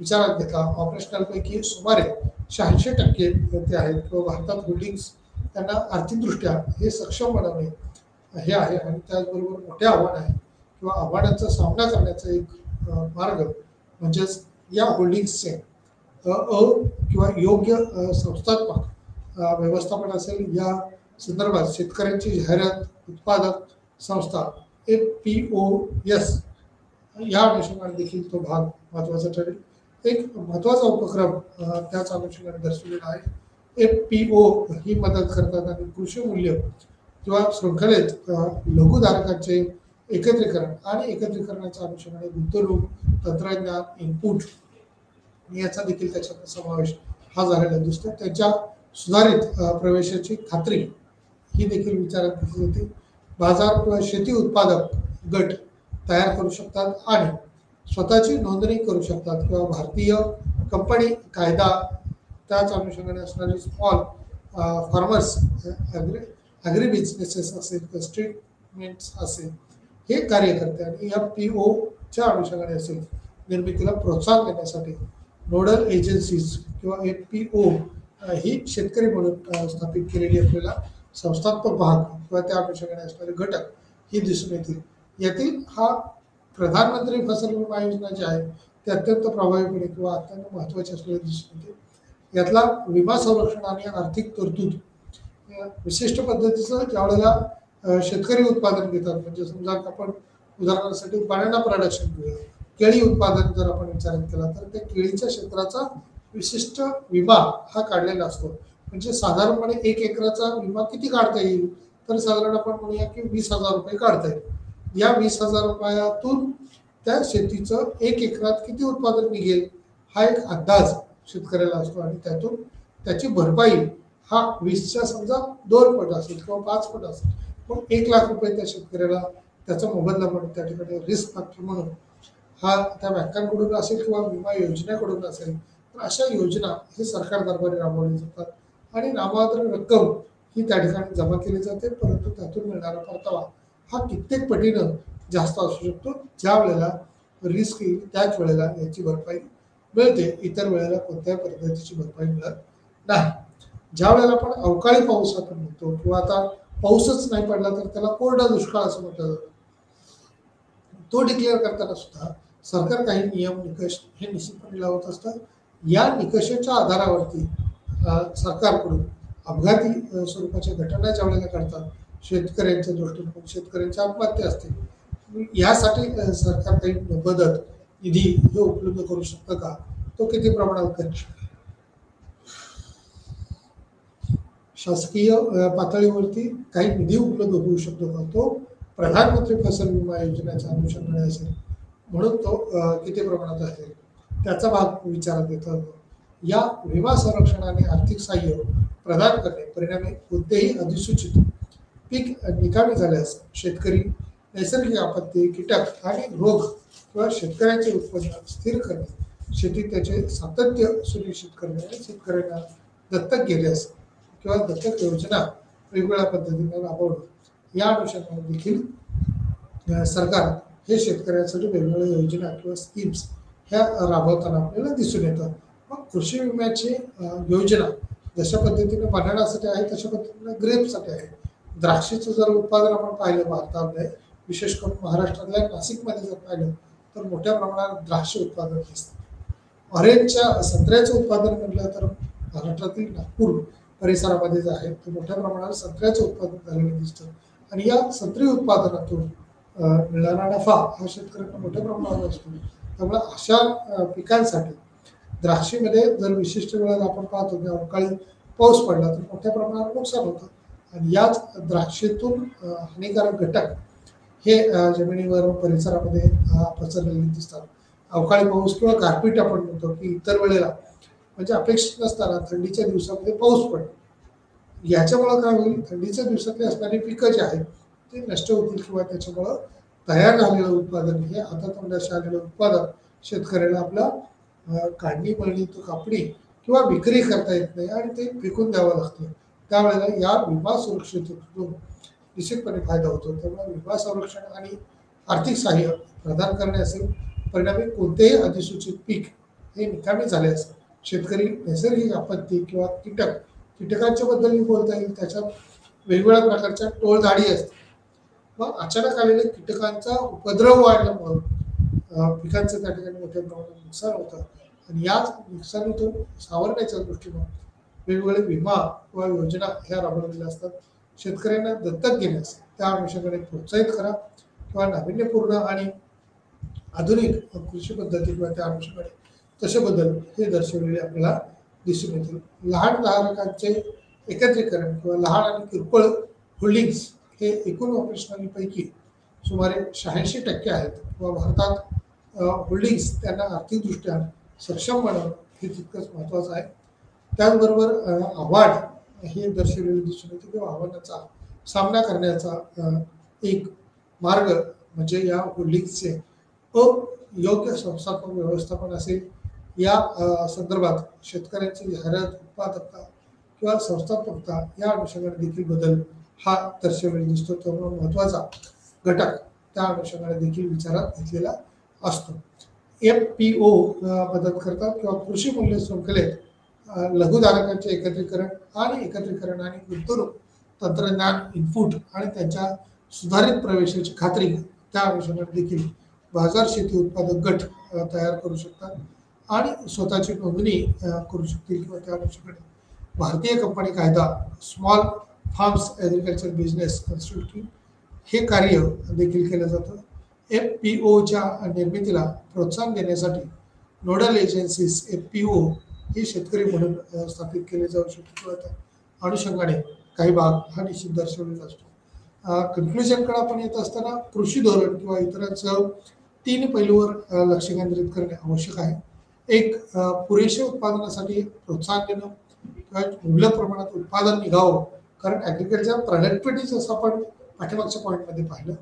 विचारात घेता ऑपरेशनलपैकी सुमारे 86% ते आहेत किंवा भारतात होल्डिंग्स त्यांना आर्थिकदृष्ट्या हे सक्षम बनवणे हे आहे आणि त्याचबरोबर मोठे आव्हान आहे किंवा आव्हानांचा सामना करण्याचा एक मार्ग म्हणजेच या होल्डिंग्सचे किंवा योग्य संस्थात्मक व्यवस्थापन असेल. या संदर्भात शेतकऱ्यांची जाहिरात उत्पादक संस्था FPOS या अनुषंगाने देखील तो भाग महत्त्वाचा ठरेल. एक महत्त्वाचा उपक्रम त्याच अनुषंगाने दर्शवलेला आहे. FPO ही मदत करतात आणि कृषी मूल्य किंवा शृंखलेत लघुधारकांचे एकत्रीकरण आणि एकत्रीकरणाच्या अनुषंगाने गुंतवणूक, तंत्रज्ञान, इनपुट याचा देखील त्याच्यात समावेश हा झालेला दिसतो. त्यांच्या सुधारित प्रवेशाची खात्री ही देखील विचारात घेतली जाते. बाजार किंवा शेती उत्पादक गट तयार करू शकतात आणि स्वतःची नोंदणी करू शकतात किंवा भारतीय कंपनी कायदा त्याच अनुषंगाने असणारी स्मॉल फार्मर्स ॲग्री बिझनेसेस असेल, स्टेटमेंट्स असेल हे कार्य करते आणि या POच्या अनुषंगाने असेल निर्मितीला प्रोत्साहन देण्यासाठी नोडल एजन्सीज किंवा FPO ही शेतकरी म्हणून स्थापित केलेली असलेला संस्थात्मक भाग किंवा त्या अनुषंगाने असणारे घटक ही दिसून येतील. यातील हा प्रधानमंत्री फसल विमा योजना जी आहे ते अत्यंत प्रभावीपणे किंवा अत्यंत महत्त्वाचे असलेले दिसून येते. यातला विमा संरक्षण आणि आर्थिक तरतूद विशिष्ट पद्धतीचं ज्यावेळेला शेतकरी उत्पादन घेतात, म्हणजे समजा आपण उदाहरणासाठी बनाना प्रोडक्शन घेऊया, केळी उत्पादन जर आपण विचार केला तर त्या केळीच्या क्षेत्राचा विशिष्ट विमा हा काढलेला असतो. म्हणजे साधारणपणे 1 एकराचा विमा किती काढता येईल, तर साधारण आपण म्हणूया की 20,000 रुपये काढता येईल. या 20,000 रुपयातून त्या शेतीचं 1 एकरात किती उत्पादन निघेल हा एक अंदाज शेतकऱ्याला असतो आणि त्यातून त्याची भरपाई हा 20च्या समजा 2 पट असेल किंवा 5 पट असेल, पण 1 लाख रुपये त्या शेतकऱ्याला त्याचा मोबदला म्हणून त्या ठिकाणी रिस्क फॅक्टर म्हणून हा त्या बँकांकडून असेल किंवा विमा योजनेकडून असेल, तर अशा योजना हे सरकार दरबारी राबवल्या जातात आणि नाममात्र रक्कम ही त्या ठिकाणी जमा केली जाते, परंतु त्यातून मिळणारा परतावा हा कित्येक पटीनं जास्त असू शकतो. ज्या वेळेला रिस्क येईल त्याच वेळेला याची भरपाई मिळते, इतर वेळेला कोणत्याही पद्धतीची भरपाई मिळत नाही. ज्या वेळेला आपण अवकाळी पाऊस आपण म्हणतो किंवा आता पाऊसच नाही पडला तर त्याला कोरडा दुष्काळ असं म्हटलं जातं, तो डिक्लेअर करताना सुद्धा सरकार काही नियम निकष हे निश्चितपणे लावत असतात. या निकषाच्या आधारावरती सरकारकडून अपघाती स्वरूपाच्या घटना ज्या वेळेला घडतात, शेतकऱ्यांच्या दृष्टीने शेतकऱ्यांच्या आत्महत्या असतील, यासाठी सरकार काही मदत निधी हे उपलब्ध करू शकतं का, तो किती प्रमाणात करू शकतो. शासकीय पातळीवरती काही निधी उपलब्ध होऊ शकतो का, तो प्रधानमंत्री फसल विमा योजनेच्या अनुषंगाने असेल, म्हणून तो किती प्रमाणात असेल त्याचा भाग विचारात येतो. या विमा संरक्षण आणि आर्थिक सहाय्य प्रदान करणे, परिणामी कोणतेही अधिसूचित पीक निकामी झाल्यास शेतकरी नैसर्गिक आपत्ती, कीटक आणि रोग किंवा शेतकऱ्यांचे उत्पन्न स्थिर करणे, शेतीत त्याचे सातत्य सुनिश्चित करणे आणि शेतकऱ्यांना दत्तक घेण्यास किंवा दत्तक योजना वेगवेगळ्या पद्धतीने राबवणं, या अनुषंगाने देखील सरकार हे शेतकऱ्यांसाठी वेगवेगळ्या योजना किंवा स्कीम्स ह्या राबवताना आपल्याला दिसून येतात. मग कृषी विम्याची योजना जशा पद्धतीने बनानासाठी आहे तशा पद्धतीने ग्रेपसाठी आहे. द्राक्षेचं जर उत्पादन आपण पाहिलं भारतामध्ये, विशेष करून महाराष्ट्रातल्या नाशिकमध्ये जर पाहिलं तर मोठ्या प्रमाणात द्राक्ष उत्पादन दिसतं. ऑरेंजच्या संत्र्याचं उत्पादन म्हटलं तर महाराष्ट्रातील नागपूर परिसरामध्ये जे आहे ते मोठ्या प्रमाणात संत्र्याचं उत्पादन झालेलं दिसतं आणि या संत्री उत्पादनातून मिळणारा नफा हा शेतकऱ्यांना मोठ्या प्रमाणावर असतो. त्यामुळे अशा पिकांसाठी द्राक्षीमध्ये जर विशिष्ट वेळेला आपण पाहतो की अवकाळी पाऊस पडला तर मोठ्या प्रमाणावर नुकसान होतं आणि याच द्राक्षेतून हानिकारक घटक हे जमिनीवर परिसरामध्ये पसरलेले दिसतात. अवकाळी पाऊस किंवा गारपीट आपण म्हणतो की इतर वेळेला म्हणजे अपेक्षित नसताना थंडीच्या दिवसामध्ये पाऊस पडतो, याच्यामुळं काय होईल, थंडीच्या दिवसातली असणारी पिकं जी आहेत ते नष्ट होतील किंवा त्याच्यामुळं तयार झालेलं उत्पादन हे हातातोंडाशी आलेलं उत्पादन शेतकऱ्याला आपला काढणी मळणी तो कापणी किंवा विक्री करता येत नाही आणि ते फेकून द्यावं लागतं. त्यावेळेला या विमा सुरक्षिततेतून निश्चितपणे फायदा होतो. त्यामुळे विमा संरक्षण आणि आर्थिक सहाय्य प्रदान करणे असेल, परिणामी कोणतेही अधिसूचित पीक हे निकामी झाल्यास शेतकरी नैसर्गिक आपत्ती किंवा कीटकांच्या बद्दल बोलता येईल, त्याच्यात वेगवेगळ्या प्रकारच्या टोळधाडी असतात. मग अचानक आलेल्या कीटकांचा उपद्रव वाढल्यामुळं पिकांचं त्या ठिकाणी मोठ्या प्रमाणात नुकसान होतं आणि याच नुकसानीतून सावरण्याच्या दृष्टीनं वेगवेगळे विमा किंवा योजना ह्या राबवलेल्या असतात. शेतकऱ्यांना दत्तक घेण्यास त्या अनुषंगाने प्रोत्साहित करा किंवा नाविन्यपूर्ण आणि आधुनिक कृषी पद्धती किंवा त्या अनुषंगाने तसे बदल हे दर्शवलेले आपल्याला दिसून येतील. लहान धारकांचे एकत्रीकरण किंवा लहान आणि किरकोळ होल्डिंग्स हे एकूण ऑपरेशनलपैकी सुमारे 86% आहेत किंवा भारतात होल्डिंग्स त्यांना आर्थिकदृष्ट्या सक्षम बनवणं हे तितकंच महत्त्वाचं आहे. त्याचबरोबर आव्हान हे दर्शवलेले दिसून येते किंवा आव्हानाचा सामना करण्याचा एक मार्ग म्हणजे या होल्डिंग्सचे अयोग्य संस्थात्मक व्यवस्थापन असेल. या संदर्भात शेतकऱ्यांची जाहिरात, उत्पादकता किंवा संस्थात्मकता या अनुषंगाने देखील बदल हा दर्शवलेला दिसतो. त्यामुळे महत्त्वाचा घटक त्या अनुषंगाने देखील विचारात घेतलेला असतो. FPO मदत करतात किंवा कृषी मूल्य शृंखलेत लघुधारकांचे एकत्रीकरण आणि गुंतवणूक तंत्रज्ञान इनपुट आणि त्यांच्या सुधारित प्रवेशाची खात्री त्या अनुषंगाने देखील बाजार शेती उत्पादक गट तयार करू शकतात आणि स्वतःची नोंदणी करू शकतील किंवा त्या अनुषंगाने भारतीय कंपनी कायदा स्मॉल फार्म्स ॲग्रिकल्चर बिझनेस कन्स्टिट्यूटिंग हे कार्य देखील केलं जातं. FPOच्या निर्मितीला प्रोत्साहन देण्यासाठी नोडल एजन्सीज FPO हे शेतकरी म्हणून स्थापित केले जाऊ शकते किंवा त्या अनुषंगाने काही भाग हा निश्चित दर्शवलेला असतो. कन्क्लुजनकडे आपण येत असताना कृषी धोरण किंवा इतरांसह 3 पैलूवर लक्ष केंद्रित करणे आवश्यक आहे. एक, पुरेशा उत्पादनासाठी प्रोत्साहन देणं किंवा मुबलक प्रमाणात उत्पादन निघावं, कारण ॲग्रिकल्चर प्रोडक्टिव्हिटी जसं आपण पाठीमागच्या पॉईंटमध्ये पाहिलं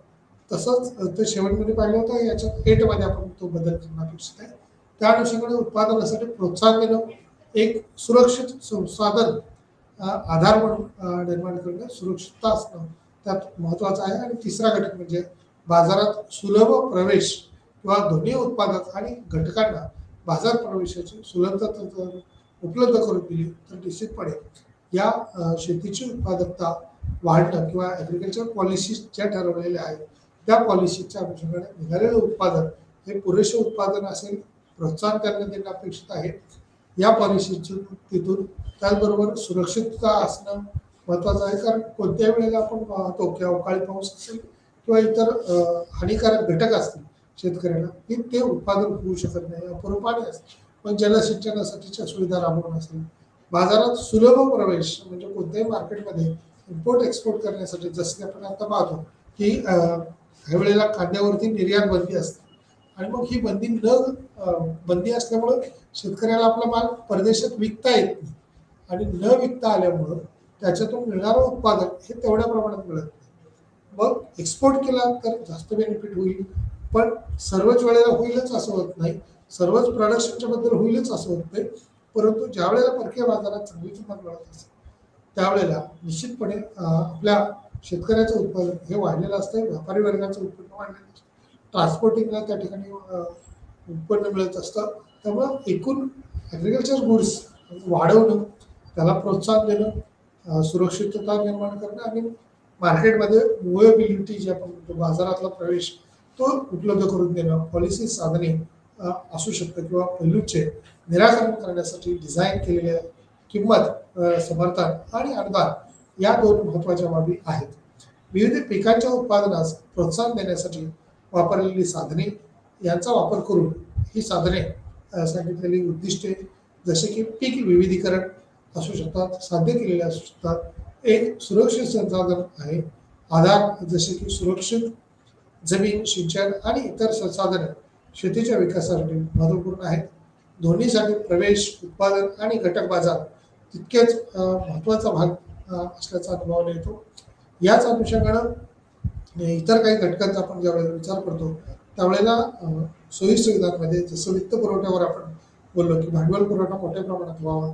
तसंच ते शेवटमध्ये पाहिलं होतं. याच्यात 8 मध्ये आपण तो बदल करणं अपेक्षित आहे. त्या अनुषंगाने उत्पादनासाठी प्रोत्साहन देणं, एक सुरक्षित संसाधन आधार म्हणून निर्माण करणं, सुरक्षितता असणं त्यात महत्त्वाचं आहे. आणि तिसरा घटक म्हणजे बाजारात सुलभ प्रवेश किंवा दोन्ही उत्पादक आणि घटकांना बाजार प्रवेशाची सुलभता उपलब्ध करून दिली तर निश्चितपणे या शेतीची उत्पादकता वाढणं किंवा ॲग्रिकल्चर पॉलिसीज ज्या ठरवलेल्या आहेत त्या पॉलिसीच्या अनुषंगाने निघालेलं उत्पादन हे पुरेसे उत्पादन असेल, प्रोत्साहन त्यांना देणं अपेक्षित आहे या पॉलिसीतून. तिथून त्याचबरोबर सुरक्षितता असणं महत्त्वाचं आहे, कारण कोणत्याही वेळेला आपण पाहतो की अवकाळी पाऊस असेल किंवा इतर हानिकारक घटक असतील शेतकऱ्यांना की ते उत्पादन होऊ शकत नाही, अपुरं पाणी असेल, पण जलसिंचनासाठीच्या सुविधा राबवून असेल, बाजारात सुलभ प्रवेश म्हणजे कोणत्याही मार्केटमध्ये इम्पोर्ट एक्सपोर्ट करण्यासाठी जसं आपण आता पाहतो की काही वेळेला कांद्यावरती निर्यात बंदी असते आणि मग ही बंदी असल्यामुळं शेतकऱ्याला आपला माल परदेशात विकता येत नाही आणि न विकता आल्यामुळं त्याच्यातून मिळणारं उत्पादन हे तेवढ्या प्रमाणात मिळत नाही. मग एक्सपोर्ट केला तर जास्त बेनिफिट होईल, पण सर्वच वेळेला होईलच असं होत नाही, सर्वच प्रोडक्शनच्या बद्दल होईलच असं होत नाही. परंतु ज्या वेळेला परकीय बाजारात चांगली किंमत मिळत असेल त्यावेळेला निश्चितपणे आपल्या शेतकऱ्याचं उत्पादन हे वाढलेलं असतं, व्यापारी वर्गाचं उत्पन्न वाढलेलं असतं, ट्रान्सपोर्टिंगला त्या ठिकाणी उत्पन्न मिळत असतं. त्यामुळं एकूण ॲग्रिकल्चर गुड्स वाढवणं, त्याला प्रोत्साहन देणं, सुरक्षितता निर्माण करणं आणि मार्केटमध्ये मुवेबिलिटी जे आपण म्हणतो बाजारातला प्रवेश तो उपलब्ध करून देणं, पॉलिसी साधने असू शकतं किंवा पैलूचे निराकरण करण्यासाठी डिझाईन केलेले किंमत, समर्थन आणि अनुदान या 2 महत्त्वाच्या बाबी आहेत. विविध पिकांच्या उत्पादनास प्रोत्साहन देण्यासाठी वापरलेली साधने यांचा वापर करून ही साधने सांगितलेली उद्दिष्टे जसे की पीक विविधीकरण असू शकतात, साध्य केलेले असू शकतात. एक सुरक्षित संसाधन आहे, आधार जसे की सुरक्षित जमीन, सिंचन आणि इतर संसाधने शेतीच्या विकासासाठी महत्त्वपूर्ण आहेत. दोन्हीसाठी प्रवेश, उत्पादन आणि घटक बाजार तितकेच महत्त्वाचा भाग असल्याचा अनुभव येतो. याच अनुषंगानं इतर काही घटकांचा आपण ज्यावेळेला विचार करतो त्यावेळेला सोयीसुविधांमध्ये जसं वित्त पुरवठ्यावर आपण बोललो की भांडवल पुरवठा मोठ्या प्रमाणात व्हावा,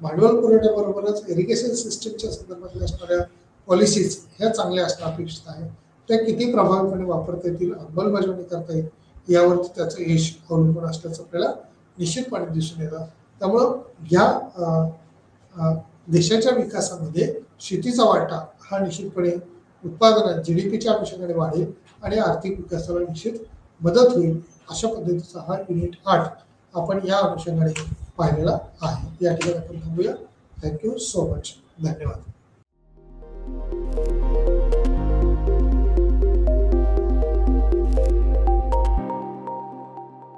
भांडवल पुरवठ्याबरोबरच इरिगेशन सिस्टीमच्या संदर्भातल्या असणाऱ्या पॉलिसीज ह्या चांगल्या असणं अपेक्षित आहे. त्या किती प्रभावीपणे वापरता येतील, अंमलबजावणी करता येईल यावरती त्याचं यश अवलंबून असल्याचं आपल्याला निश्चितपणे दिसून येतं. त्यामुळं या देशाच्या विकासामध्ये शेतीचा वाटा हा निश्चितपणे उत्पादनात GDPच्या अनुषंगाने वाढेल आणि आर्थिक विकासाला निश्चित मदत होईल. अशा पद्धतीचा हा युनिट 8 आपण या अनुषंगाने पाहिलेला आहे. या ठिकाणी आपण थांबूया. Thank you so much. धन्यवाद.